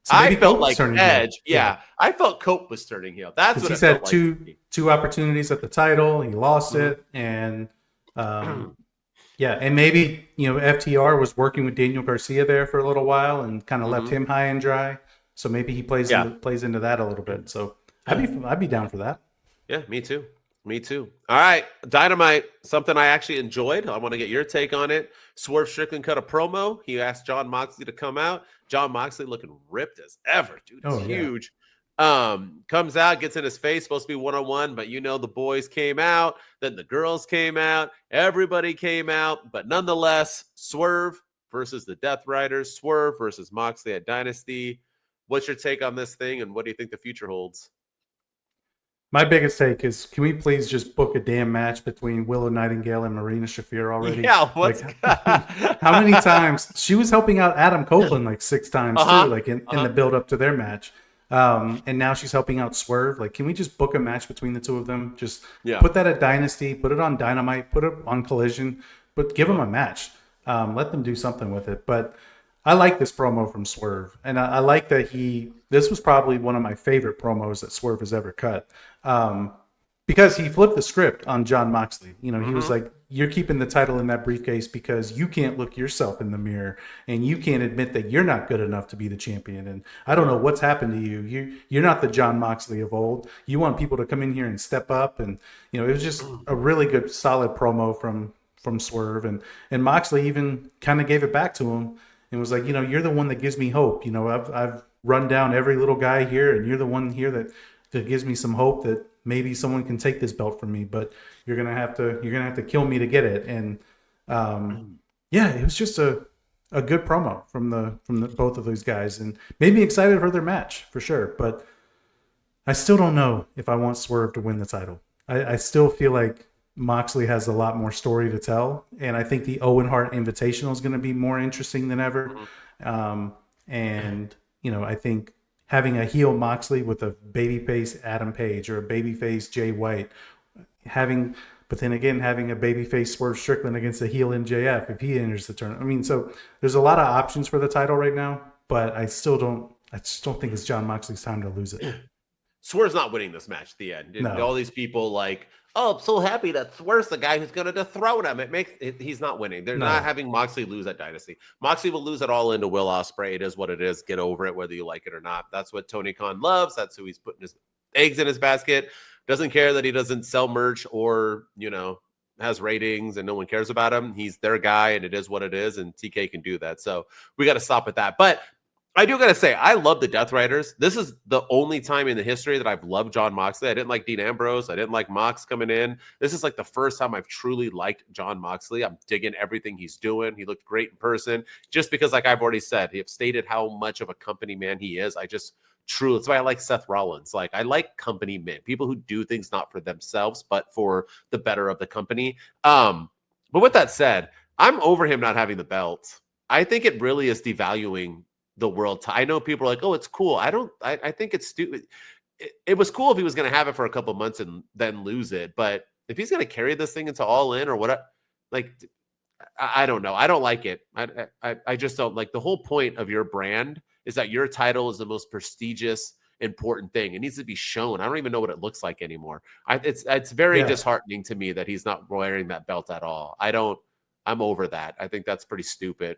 So I felt like Edge. Yeah, I felt Cope was turning heel. That's what he's had two opportunities at the title. He lost it, and and maybe FTR was working with Daniel Garcia there for a little while and kind of left him high and dry. So maybe he plays into that a little bit. So I'd be down for that. Yeah, me too. All right, Dynamite, something I actually enjoyed. I want to get your take on it. Swerve Strickland cut a promo. He asked Jon Moxley to come out. Jon Moxley looking ripped as ever, dude. It's huge. Comes out, gets in his face, supposed to be one-on-one, but the boys came out, then the girls came out, everybody came out, but nonetheless, Swerve versus the Death Riders, Swerve versus Moxley at Dynasty. What's your take on this thing, and what do you think the future holds? My biggest take is, can we please just book a damn match between Willow Nightingale and Marina Shafir already? Yeah, how many times? She was helping out Adam Copeland like 6 times too, in the build up to their match. And now she's helping out Swerve. Like, can we just book a match between the two of them? Just put that at Dynasty, put it on Dynamite, put it on Collision, but give them a match. Let them do something with it. But I like this promo from Swerve, and I like that this was probably one of my favorite promos that Swerve has ever cut, because he flipped the script on Jon Moxley. He was like, "You're keeping the title in that briefcase because you can't look yourself in the mirror, and you can't admit that you're not good enough to be the champion. And I don't know what's happened to you. You're not the Jon Moxley of old. You want people to come in here and step up." And it was just a really good, solid promo from Swerve, and Moxley even kind of gave it back to him. and was like, you're the one that gives me hope. I've run down every little guy here, and you're the one here that gives me some hope that maybe someone can take this belt from me, but you're gonna have to kill me to get it. And it was just a good promo from the both of those guys, and made me excited for their match for sure. But I still don't know if I want Swerve to win the title. I still feel like Moxley has a lot more story to tell, and I think the Owen Hart Invitational is going to be more interesting than ever. I think having a heel Moxley with a babyface Adam Page or a babyface Jay White, having a babyface Swerve Strickland against a heel MJF if he enters the tournament. I mean, so there's a lot of options for the title right now, but I just don't think it's Jon Moxley's time to lose it. Swerve's not winning this match at the end. No. All these people like, oh, I'm so happy that Swerve's the guy who's going to dethrone him. He's not winning. They're not having Moxley lose at Dynasty. Moxley will lose it all into Will Ospreay. It is what it is. Get over it, whether you like it or not. That's what Tony Khan loves. That's who he's putting his eggs in his basket. Doesn't care that he doesn't sell merch or, has ratings and no one cares about him. He's their guy, and it is what it is, and TK can do that. So we got to stop at that. But I do got to say, I love the Death Riders. This is the only time in the history that I've loved Jon Moxley. I didn't like Dean Ambrose. I didn't like Mox coming in. This is like the first time I've truly liked Jon Moxley. I'm digging everything he's doing. He looked great in person. Just because, like I've already said, he have stated how much of a company man he is. That's why I like Seth Rollins. Like, I like company men, people who do things not for themselves, but for the better of the company. But with that said, I'm over him not having the belt. I think it really is devaluing the world. I know people are like, oh, it's cool. I think it's stupid. It was cool if he was going to have it for a couple months and then lose it. But if he's going to carry this thing into All In or what, like, I don't know. I don't like it. I just don't like the whole point of your brand is that your title is the most prestigious, important thing. It needs to be shown. I don't even know what it looks like anymore. It's very disheartening to me that he's not wearing that belt at all. I'm over that. I think that's pretty stupid.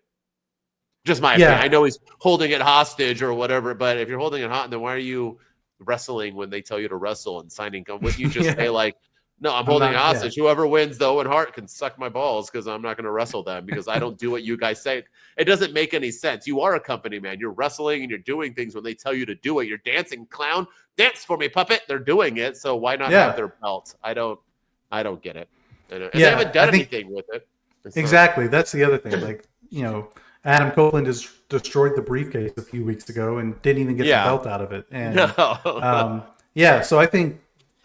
Just my opinion. I know he's holding it hostage or whatever, but if you're holding it hot, then why are you wrestling when they tell you to wrestle and signing? Wouldn't you just say like, no, I'm holding it hostage. Whoever wins, the Owen Hart can suck my balls because I'm not going to wrestle them because I don't do what you guys say. It doesn't make any sense. You are a company man. You're wrestling and you're doing things when they tell you to do it. You're dancing, clown. Dance for me, puppet. They're doing it. So why not have their belt? I don't get it. And they haven't done anything with it. Exactly. That's the other thing. Like, Adam Copeland has destroyed the briefcase a few weeks ago and didn't even get the belt out of it. And so I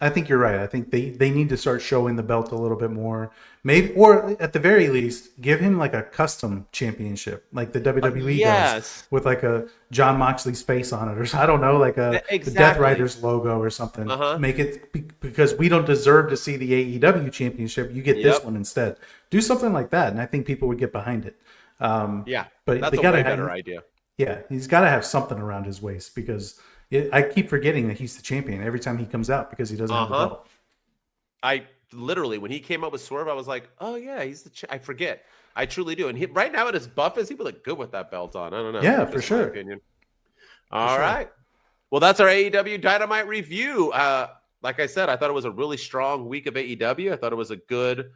think you're right. I think they need to start showing the belt a little bit more. Maybe, or at the very least, give him like a custom championship, like the WWE does, with like a Jon Moxley's face on it, or I don't know, like the Death Riders logo or something. Make it because we don't deserve to see the AEW championship. You get this one instead. Do something like that, and I think people would get behind it. But that's they a way better idea. Yeah, he's got to have something around his waist because I keep forgetting that he's the champion every time he comes out because he doesn't have the belt. I literally, when he came up with Swerve, I was like, oh yeah, he's the I forget. I truly do. And right now, at his buff is, he would look good with that belt on. I don't know. Yeah, for sure. Opinion. All right. Well, that's our AEW Dynamite review. Like I said, I thought it was a really strong week of AEW. I thought it was a good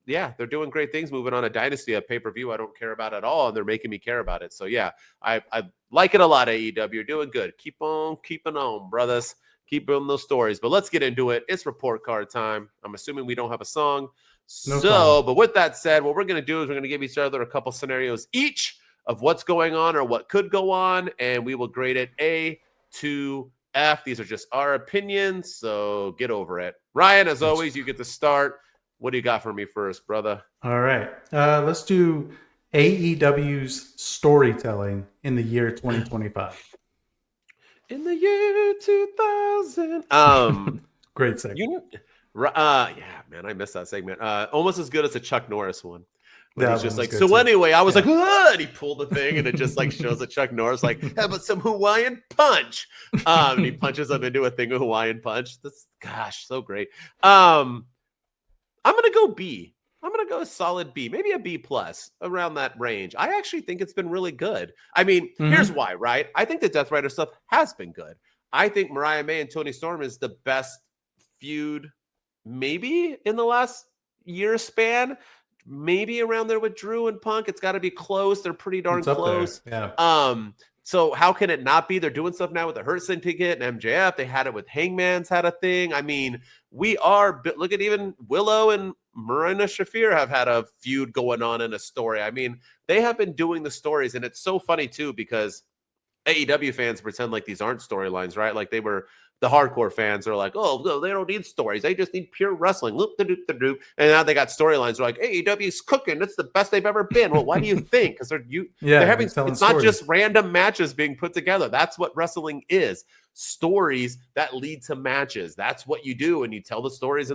they're doing great things moving on a Dynasty, a pay-per-view I don't care about at all, and they're making me care about it. So, I like it a lot, AEW. You're doing good. Keep on keeping on, brothers. Keep building those stories. But let's get into it. It's report card time. I'm assuming we don't have a song. But with that said, what we're going to do is we're going to give each other a couple scenarios each of what's going on or what could go on, and we will grade it A to F. These are just our opinions, so get over it. Ryan, as always, you get to start. What do you got for me first, brother? All right. Let's do AEW's storytelling in the year 2025. In the year 2000. Great segment. Man, I missed that segment. Almost as good as a Chuck Norris one. When he's just like, so too. Anyway, I was like, and he pulled the thing, and it just like shows a Chuck Norris like, how about some Hawaiian punch? And he punches him into a thing of Hawaiian punch. That's so great. I'm gonna go B. I'm gonna go a solid B, maybe a B plus, around that range. I actually think it's been really good. I mean, here's why, right? I think the Death Rider stuff has been good. I think Mariah May and Toni Storm is the best feud maybe in the last year span. maybe around there with Drew and Punk. It's got to be close. They're pretty darn close. Yeah. So how can it not be? They're doing stuff now with the Hurt Syndicate and MJF. They had it with Hangman's had a thing. I mean, look at even Willow and Marina Shafir have had a feud going on in a story. I mean, they have been doing the stories, and it's so funny too because AEW fans pretend like these aren't storylines, right? Like the hardcore fans are like, oh, no, they don't need stories. They just need pure wrestling. And now they got storylines. They're like, AEW's cooking. It's the best they've ever been. Well, why do you think? Because they're having, it's not stories. Just random matches being put together. That's what wrestling is. Stories that lead to matches. That's what you do. And you tell the stories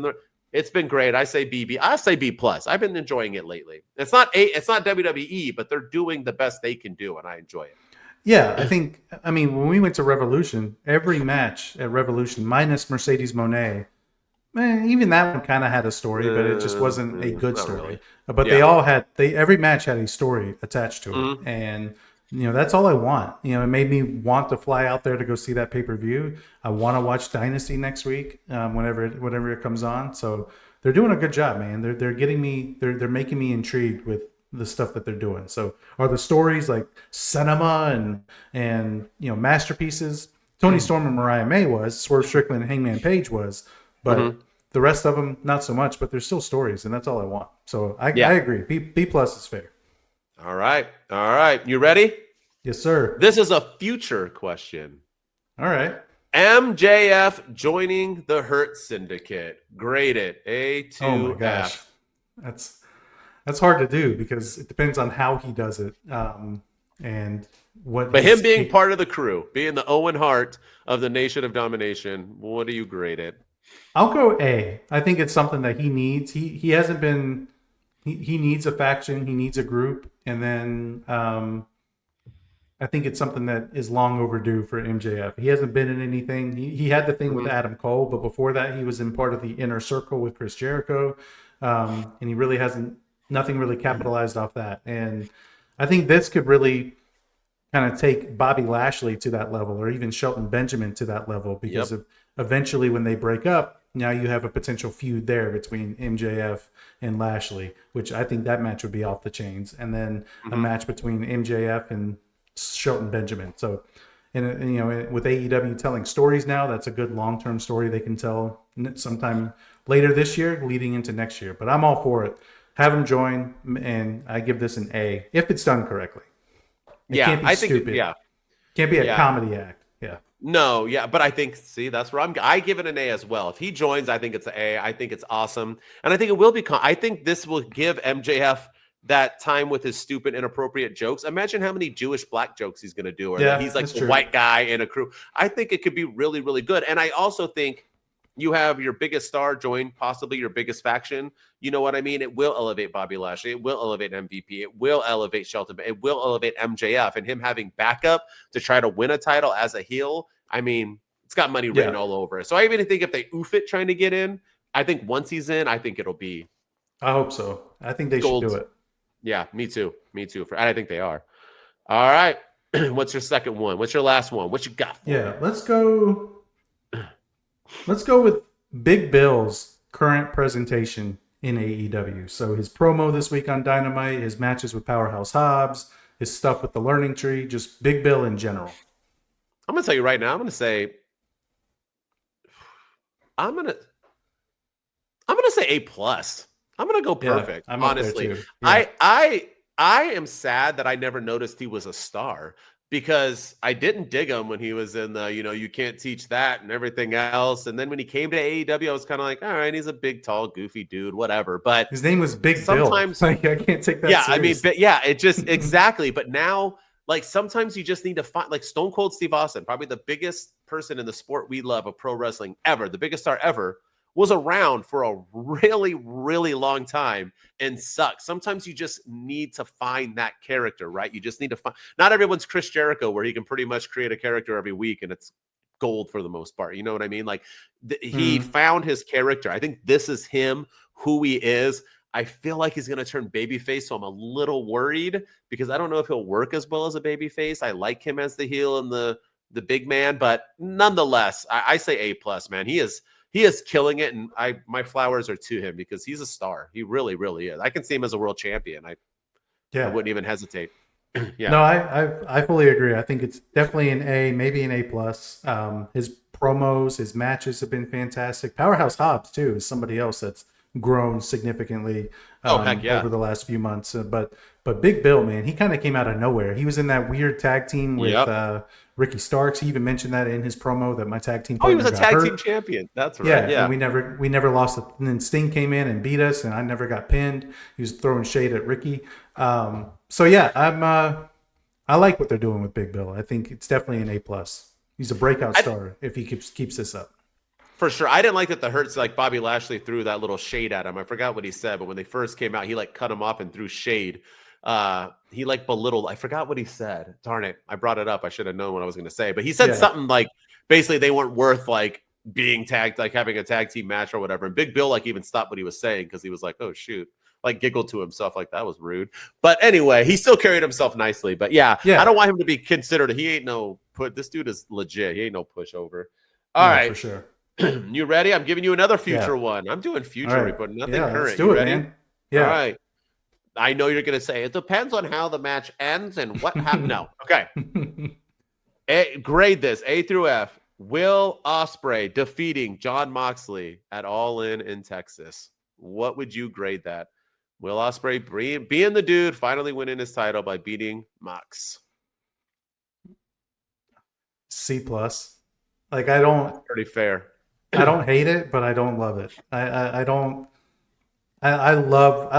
it's been great. I say B+. I've been enjoying it lately. It's not WWE, but they're doing the best they can do. And I enjoy it. Yeah, I mean, when we went to Revolution, every match at Revolution, minus Mercedes Moné, man, even that one kind of had a story, but it just wasn't a good story. Really. But every match had a story attached to it. And, that's all I want. It made me want to fly out there to go see that pay-per-view. I want to watch Dynasty next week, whenever it comes on. So they're doing a good job, man. They're making me intrigued with the stuff that they're doing. So are the stories like cinema and masterpieces? Tony Storm and Mariah May was, Swerve Strickland and Hangman Page was, but the rest of them not so much, but there's still stories, and that's all I want. So I agree. B+ is fair. All right. You ready? Yes, sir. This is a future question. All right. MJF joining the Hurt Syndicate. Grade it. A to Oh my gosh. F. That's hard to do because it depends on how he does it, and what. But him being part of the crew, being the Owen Hart of the Nation of Domination, what do you grade it? I'll go A. I think it's something that he needs. He hasn't been. He needs a faction. He needs a group, and then I think it's something that is long overdue for MJF. He hasn't been in anything. He had the thing with Adam Cole, but before that, he was in part of the Inner Circle with Chris Jericho, and he really hasn't. Nothing really capitalized off that. And I think this could really kind of take Bobby Lashley to that level, or even Shelton Benjamin to that level, because eventually when they break up, now you have a potential feud there between MJF and Lashley, which I think that match would be off the chains. And then a match between MJF and Shelton Benjamin. So, and with AEW telling stories now, that's a good long-term story they can tell sometime later this year, leading into next year. But I'm all for it. Have him join, and I give this an A if it's done correctly. It can't be stupid. Can't be a comedy act. Yeah. No, but I think, that's where I give it an A as well. If he joins, I think it's an A. I think it's awesome, and I think it will be. I think this will give MJF that time with his stupid, inappropriate jokes. Imagine how many Jewish black jokes he's going to do, or that he's like the white guy in a crew. I think it could be really, really good, and I also think. You have your biggest star join possibly your biggest faction. You know what I mean? It will elevate Bobby Lashley. It will elevate MVP. It will elevate Shelton. It will elevate MJF. And him having backup to try to win a title as a heel, I mean, it's got money written all over it. So I even think if they oof it trying to get in, I think once he's in, I think it'll be. I hope so. I think they should do it. Yeah, me too. I think they are. All right. What's your second one? What's your last one? What you got for me? Let's go with Big Bill's current presentation in AEW. So his promo this week on Dynamite, his matches with Powerhouse Hobbs, his stuff with the Learning Tree, just Big Bill in general. I'm going to tell you right now, I'm going to say A+. I'm going to go perfect, honestly. Yeah. I am sad that I never noticed he was a star. Because I didn't dig him when he was in the, you can't teach that and everything else. And then when he came to AEW, I was kind of like, all right, he's a big, tall, goofy dude, whatever. But his name was Big Bill. Like, I can't take that serious. I mean, it just, exactly. But now, like, sometimes you just need to find, like, Stone Cold Steve Austin, probably the biggest person in the sport we love of pro wrestling ever, the biggest star ever, was around for a really, really long time and sucks. Sometimes you just need to find that character, right? You just need to find, not everyone's Chris Jericho where he can pretty much create a character every week and it's gold for the most part. You know what I mean? Like he found his character. I think this is him, who he is. I feel like he's going to turn babyface, so I'm a little worried because I don't know if he'll work as well as a babyface. I like him as the heel and the big man, but nonetheless, I say A+, man. He he is killing it, and my flowers are to him because he's a star. He really, really is. I can see him as a world champion. I wouldn't even hesitate. Yeah. No, I fully agree. I think it's definitely an A, maybe an A plus. His promos, his matches have been fantastic. Powerhouse Hobbs too is somebody else that's grown significantly over the last few months. But Big Bill, man, he kind of came out of nowhere. He was in that weird tag team with Ricky Starks. He even mentioned that in his promo that my tag team. Oh, he was a tag team champion. That's right. Yeah. And we never lost. And then Sting came in and beat us, and I never got pinned. He was throwing shade at Ricky. So yeah, I like what they're doing with Big Bill. I think it's definitely an A plus. He's a breakout star if he keeps this up. For sure. I didn't like that the Hurts, like Bobby Lashley threw that little shade at him. I forgot what he said, but when they first came out, he like cut him off and threw shade. He like belittled. I forgot what he said. Darn it. I brought it up. I should have known what I was going to say, but he said something like basically they weren't worth like being tagged, like having a tag team match or whatever. And Big Bill like even stopped what he was saying because he was like, oh shoot. Like giggled to himself like that was rude. But anyway, he still carried himself nicely. But yeah, I don't want him to be considered. He ain't no this dude is legit. He ain't no pushover. All right. For sure. You ready? I'm giving you another future one. I'm doing future, but nothing current. Let's do it, ready? Man. Yeah. All right. I know you're going to say it depends on how the match ends and what happens. No. Okay. Grade this A through F. Will Ospreay defeating Jon Moxley at All In Texas. What would you grade that? Will Ospreay being the dude, finally winning his title by beating Mox. C plus. Like that's pretty fair. I don't hate it, but I don't love it. I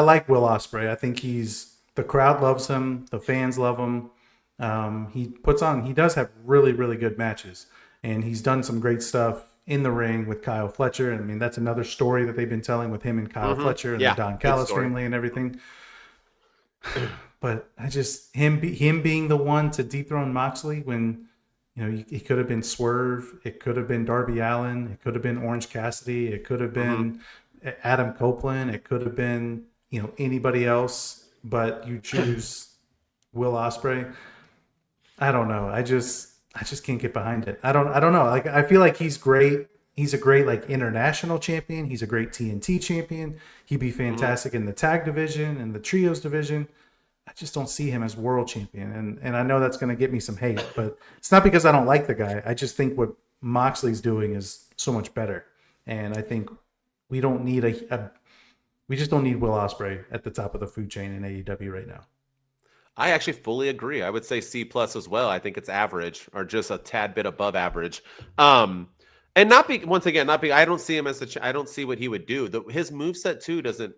like Will Ospreay. I think the crowd loves him, the fans love him. He does have really, really good matches, and he's done some great stuff in the ring with Kyle Fletcher. I mean, that's another story that they've been telling with him and Kyle Fletcher and the Don Callis family and everything. But him being the one to dethrone Moxley when, it could have been Swerve, it could have been Darby Allin, it could have been Orange Cassidy, it could have been Adam Copeland, it could have been, anybody else, but you choose Will Ospreay. I don't know. I just can't get behind it. I don't know. Like, I feel like he's great. He's a great like international champion. He's a great TNT champion. He'd be fantastic in the tag division and the trios division. I just don't see him as world champion. And I know that's going to get me some hate, but it's not because I don't like the guy. I just think what Moxley's doing is so much better. And I think we don't need we just don't need Will Ospreay at the top of the food chain in AEW right now. I actually fully agree. I would say C plus as well. I think it's average or just a tad bit above average. And I don't see him as I don't see what he would do. His moveset too doesn't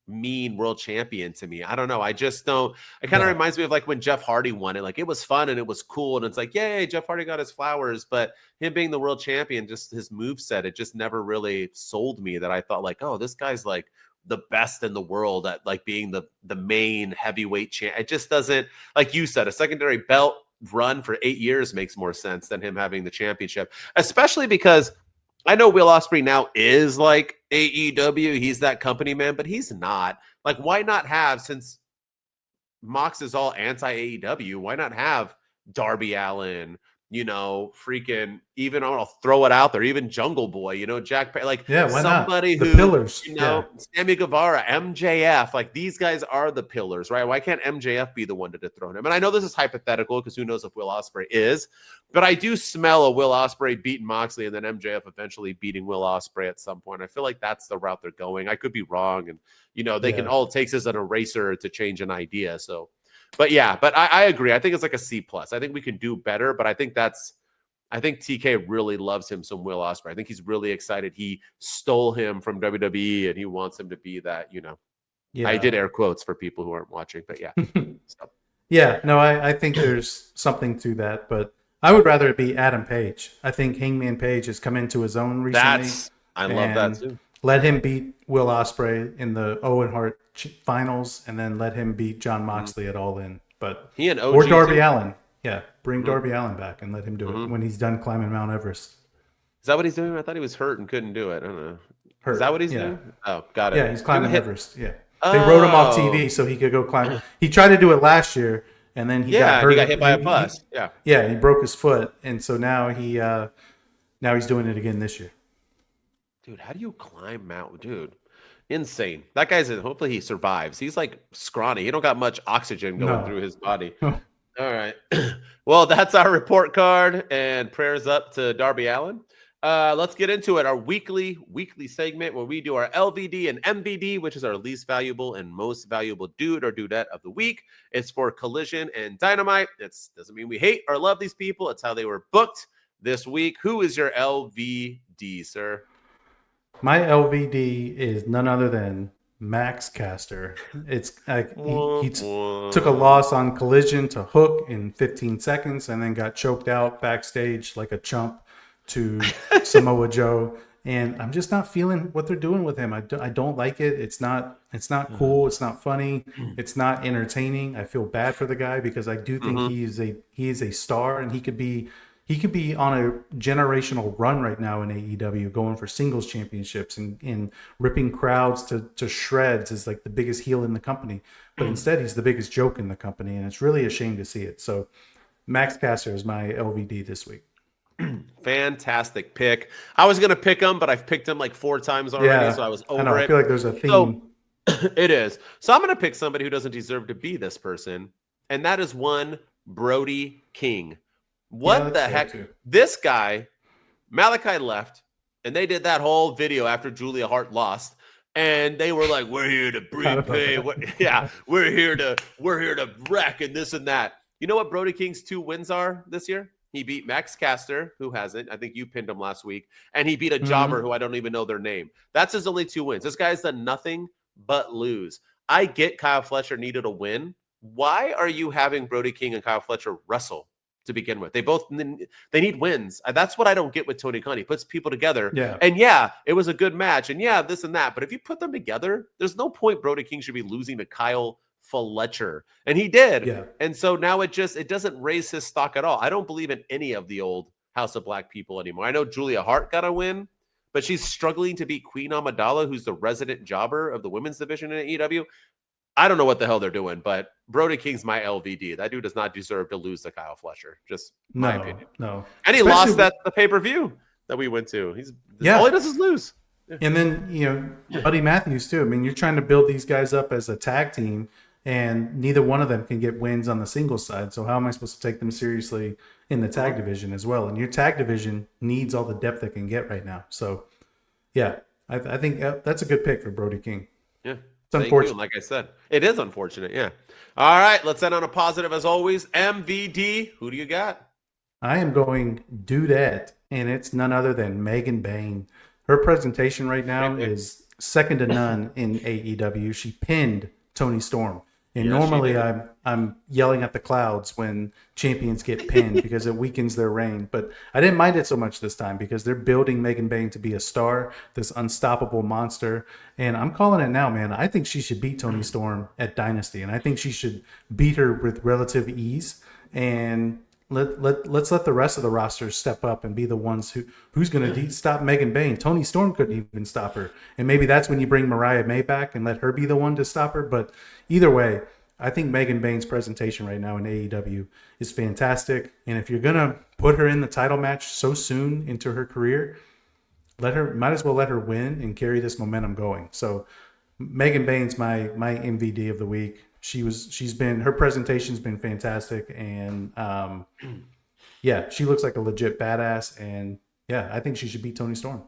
mean world champion to me. I don't know. I just don't. It kind of reminds me of like when Jeff Hardy won it. Like it was fun and it was cool. And it's like, yay, Jeff Hardy got his flowers. But him being the world champion, just his moveset, it just never really sold me that I thought like, oh, this guy's like the best in the world at like being the main heavyweight champ. It just doesn't, like you said, a secondary belt run for 8 years makes more sense than him having the championship, especially because I know Will Ospreay now is like AEW. He's that company man, but he's not. Like, why not have, since Mox is all anti-AEW, why not have Darby Allin, freaking, even I'll throw it out there, even Jungle Boy, Jack, like somebody who, the pillars, Sammy Guevara, MJF, like these guys are the pillars, right? Why can't MJF be the one to dethrone him? And I know this is hypothetical because who knows if Will Ospreay is, but I do smell a Will Ospreay beating Moxley and then MJF eventually beating Will Ospreay at some point. I feel like that's the route they're going. I could be wrong. And, can, all it takes is an eraser to change an idea. So, but I agree. I think it's like a C plus. I think we can do better, but I think TK really loves him some Will Ospreay. I think he's really excited. He stole him from WWE and he wants him to be that, I did air quotes for people who aren't watching, but yeah. So. Yeah, no, I think there's something to that, but I would rather it be Adam Page. I think Hangman Page has come into his own recently. I love that too. Let him beat Will Ospreay in the Owen Hart finals, and then let him beat Jon Moxley at All In. But he and OG or Darby Allin, bring Darby Allin back and let him do it when he's done climbing Mount Everest. Is that what he's doing? I thought he was hurt and couldn't do it. I don't know. Is that what he's doing? Oh, got it. Yeah, he's climbing Everest. Yeah, they wrote him off TV so he could go climb. He tried to do it last year, and then he got hurt. He got hit by a bus. He broke his foot, and so now he's doing it again this year. Dude, how do you climb Mount? Dude, insane. That guy's hopefully he survives. He's like scrawny. He don't got much oxygen going through his body. All right. Well, that's our report card, and prayers up to Darby Allin. Let's get into it. Our weekly segment where we do our LVD and MVD, which is our least valuable and most valuable dude or dudette of the week. It's for Collision and Dynamite. It doesn't mean we hate or love these people. It's how they were booked this week. Who is your LVD, sir? My LVD is none other than Max Caster. It's like he took a loss on Collision to Hook in 15 seconds and then got choked out backstage like a chump to Samoa Joe. And I'm just not feeling what they're doing with him. I don't like it. It's not cool. It's not funny. It's not entertaining. I feel bad for the guy because I do think he is a star, and he could be on a generational run right now in AEW, going for singles championships and ripping crowds to shreds as like the biggest heel in the company. But instead, he's the biggest joke in the company, and it's really a shame to see it. So Max Caster is my LVD this week. Fantastic pick. I was going to pick him, but I've picked him like 4 times already, so I was over it. I feel like there's a theme. So, it is. So I'm going to pick somebody who doesn't deserve to be this person, and that is one Brody King. What the heck? This guy, Malachi left, and they did that whole video after Julia Hart lost, and they were like, "We're here to bring pain. We're here to wreck and this and that." You know what Brody King's 2 wins are this year? He beat Max Caster, who hasn't. I think you pinned him last week, and he beat a jobber who I don't even know their name. That's his only 2 wins. This guy's done nothing but lose. I get Kyle Fletcher needed a win. Why are you having Brody King and Kyle Fletcher wrestle to begin with? They need wins. That's what I don't get with Tony Khan. He puts people together. Yeah. And it was a good match. And this and that. But if you put them together, there's no point Brody King should be losing to Kyle Fletcher. And he did. Yeah. And so now it doesn't raise his stock at all. I don't believe in any of the old House of Black people anymore. I know Julia Hart got a win, but she's struggling to beat Queen Amidala, who's the resident jobber of the women's division in AEW. I don't know what the hell they're doing, but Brody King's my LVD. That dude does not deserve to lose to Kyle Fletcher. Just my opinion. No. And he lost the pay-per-view that we went to. All he does is lose. Yeah. And then, Buddy Matthews too. I mean, you're trying to build these guys up as a tag team, and neither one of them can get wins on the singles side. So how am I supposed to take them seriously in the tag division as well? And your tag division needs all the depth it can get right now. So, I think that's a good pick for Brody King. Yeah. It's unfortunate. Like I said, it is unfortunate. Yeah. All right. Let's end on a positive as always. MVD. Who do you got? I am going Dudette, and it's none other than Megan Bayne. Her presentation right now is second to none in AEW. She pinned Toni Storm. And normally I'm yelling at the clouds when champions get pinned because it weakens their reign. But I didn't mind it so much this time because they're building Megan Bayne to be a star, this unstoppable monster. And I'm calling it now, man. I think she should beat Toni Storm at Dynasty. And I think she should beat her with relative ease. And let's let the rest of the roster step up and be the ones who's going to stop Megan Bayne. Toni Storm couldn't even stop her. And maybe that's when you bring Mariah May back and let her be the one to stop her. But either way, I think Megan Bayne's presentation right now in AEW is fantastic. And if you're going to put her in the title match so soon into her career, might as well let her win and carry this momentum going. So Megan Bayne's my MVD of the week. Her presentation's been fantastic, and she looks like a legit badass, and I think she should beat Toni Storm.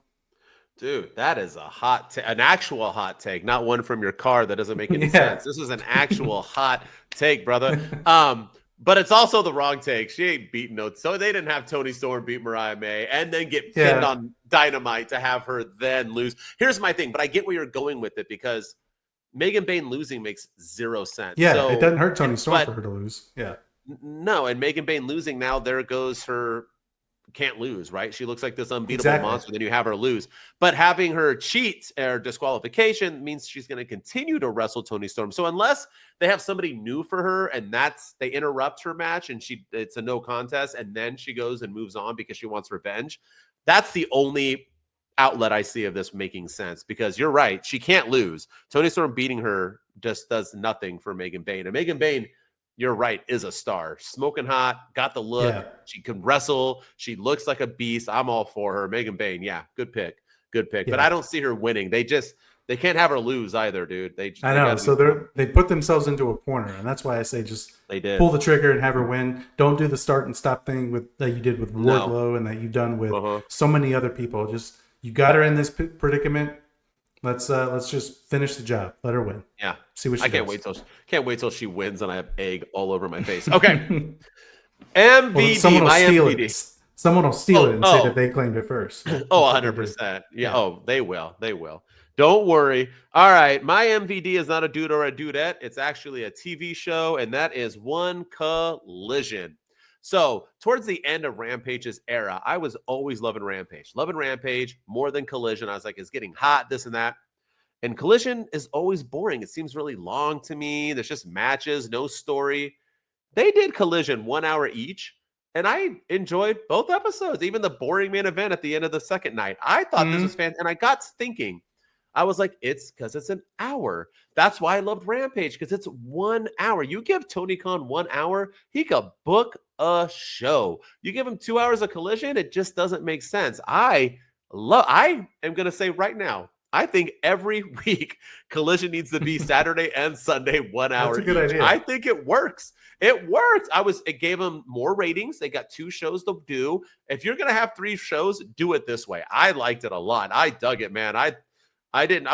Dude, that is an actual hot take, not one from your car that doesn't make any sense. This is an actual hot take, brother. But it's also the wrong take. She ain't beating so they didn't have Toni Storm beat Mariah May and then get pinned on Dynamite to have her then lose. Here's my thing, but I get where you're going with it because Megan Bayne losing makes 0 sense. Yeah, so, it doesn't hurt Toni Storm for her to lose. Yeah. No, and Megan Bayne losing now, there goes her can't lose, right? She looks like this unbeatable monster, then you have her lose. But having her cheat or disqualification means she's going to continue to wrestle Toni Storm. So unless they have somebody new for her and they interrupt her match and it's a no contest and then she goes and moves on because she wants revenge, that's the only outlet I see of this making sense, because you're right. She can't lose. Toni Storm beating her just does nothing for Megan Bayne. And Megan Bayne, you're right, is a star. Smoking hot, got the look. Yeah. She can wrestle. She looks like a beast. I'm all for her. Megan Bayne, good pick. Good pick. Yeah. But I don't see her winning. They can't have her lose either, dude. I know. So they put themselves into a corner, and that's why I say just pull the trigger and have her win. Don't do the start and stop thing that you did with Wardlow and that you've done with so many other people. Just you got her in this predicament. Let's just finish the job. Let her win. Yeah. See what she does. Can't wait till she wins and I have egg all over my face. Okay. MVP. Someone will steal MVP. it. Someone will steal it and say that they claimed it first. 100%. Yeah. Oh, they will. Don't worry. All right. My MVD is not a dude or a dudette. It's actually a TV show, and that is One Collision. So towards the end of Rampage's era, I was always loving Rampage more than Collision. I was like, it's getting hot, this and that. And Collision is always boring. It seems really long to me. There's just matches, no story. They did Collision 1 hour each, and I enjoyed both episodes, even the boring main event at the end of the second night. I thought this was fantastic, and I got thinking, I was like, it's because it's an hour. That's why I loved Rampage, because it's 1 hour. You give Tony Khan 1 hour, he could book a show. You give him 2 hours of Collision, it just doesn't make sense. I am going to say right now, I think every week Collision needs to be Saturday and Sunday 1 hour. That's a good idea. I think it works. It worked. It gave them more ratings. They got 2 shows to do. If you're going to have 3 shows, do it this way. I liked it a lot. I dug it, man. I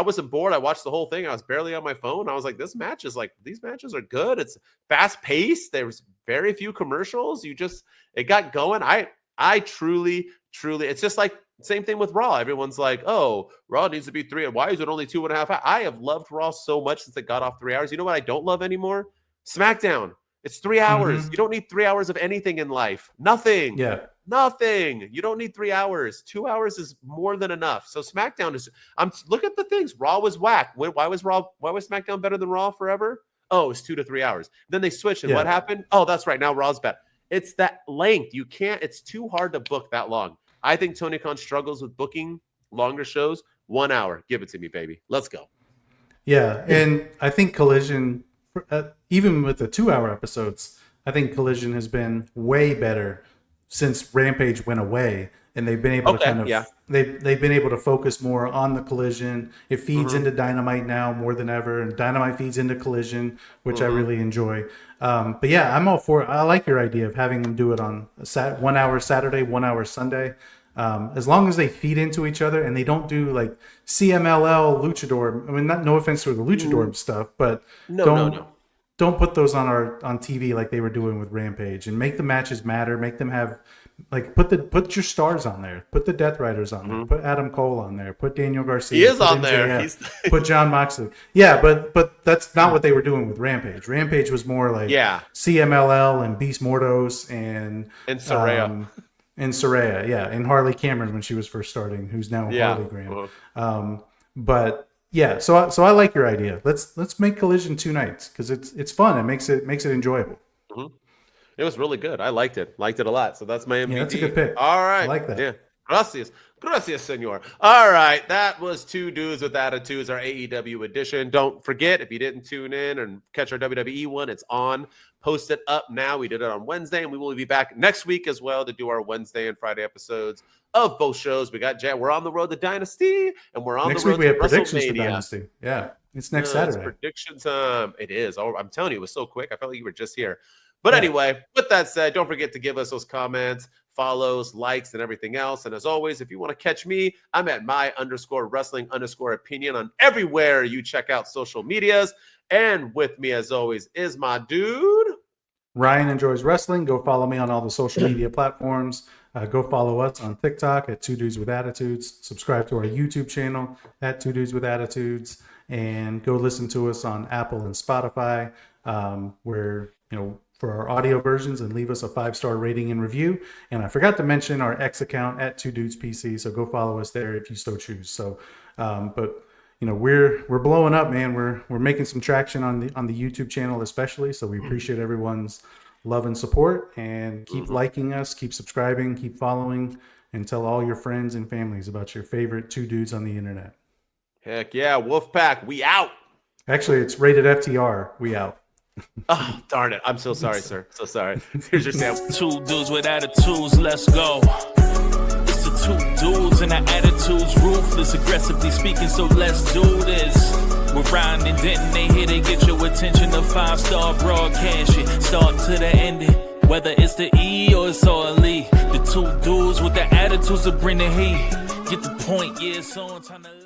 wasn't bored. I watched the whole thing. I was barely on my phone. I was like, these matches are good. It's fast paced. There was very few commercials. It got going. I truly, it's just like same thing with Raw. Everyone's like, oh, Raw needs to be 3. Why is it only 2.5 hours? I have loved Raw so much since it got off 3 hours. You know what I don't love anymore? SmackDown. It's 3 hours. You don't need 3 hours of anything in life. Nothing. Yeah. Nothing. You don't need 3 hours. 2 hours is more than enough. So SmackDown is. Look at the things. Raw was whack. Why was SmackDown better than Raw forever? Oh, it's 2 to 3 hours. Then they switched, and what happened? Oh, that's right. Now Raw's better. It's that length. You can't. It's too hard to book that long. I think Tony Khan struggles with booking longer shows. 1 hour. Give it to me, baby. Let's go. Yeah, and I think Collision, even with the 2 hour episodes, I think Collision has been way better since Rampage went away, and they've been able to they've been able to focus more on the Collision. It feeds into Dynamite now more than ever, and Dynamite feeds into Collision, which I really enjoy. But yeah, I'm all for it. I like your idea of having them do it on 1 hour Saturday, 1 hour Sunday. As long as they feed into each other and they don't do like CMLL Luchador. I mean, no offense to the Luchador stuff, but don't put those on TV like they were doing with Rampage, and make the matches matter. Make them have like put your stars on there. Put the Death Riders on there. Put Adam Cole on there. Put Daniel Garcia. He is on there. Put John Moxley. Yeah, but that's not what they were doing with Rampage. Rampage was more like CMLL and Beast Mordos and Saraya. And Saraya, and Harley Cameron when she was first starting, who's now Harley Graham. But yeah, so I like your idea. Let's make Collision 2 nights because it's fun. It makes it enjoyable. It was really good. I liked it a lot. So that's my MVP. Yeah, that's a good pick. All right, I like that. Yeah, gracias, senor. All right, that was Two Dudes with Attitudes, our AEW edition. Don't forget, if you didn't tune in and catch our WWE one, it's on. Post it up now. We did it on Wednesday, and we will be back next week as well to do our Wednesday and Friday episodes of both shows. We're on the road to Dynasty, and we're on next the road week. We have to predictions for WrestleMania. Dynasty. Yeah, it's next Saturday. It's prediction time. It is. Oh, I'm telling you, it was so quick. I felt like you were just here. But anyway, with that said, don't forget to give us those comments, follows, likes, and everything else. And as always, if you want to catch me, I'm at my_wrestling_opinion on everywhere you check out social medias. And with me, as always, is my dude. Ryan Enjoys Wrestling. Go follow me on all the social media platforms. Go follow us on TikTok at Two Dudes with Attitudes. Subscribe to our YouTube channel at Two Dudes with Attitudes. And go listen to us on Apple and Spotify, where, for our audio versions, and leave us a 5-star rating and review. And I forgot to mention our X account at Two Dudes PC, so go follow us there if you so choose. So, but we're blowing up, man. We're making some traction on the YouTube channel, especially. So we appreciate everyone's love and support, and keep liking us, keep subscribing, keep following, and tell all your friends and families about your favorite two dudes on the internet. Heck yeah, Wolfpack, we out. Actually, it's rated FTR. We out. Oh, darn it. I'm so sorry, sir. So sorry. Here's your sample. Two dudes with attitudes, let's go. It's the two dudes and our attitudes ruthless, aggressively speaking, so let's do this. We're riding in Denton, they here to get your attention. A 5-star broadcast shit, start to the ending. Whether it's the E or it's all E, the two dudes with the attitudes that bring the heat. Get the point, yeah, it's on time to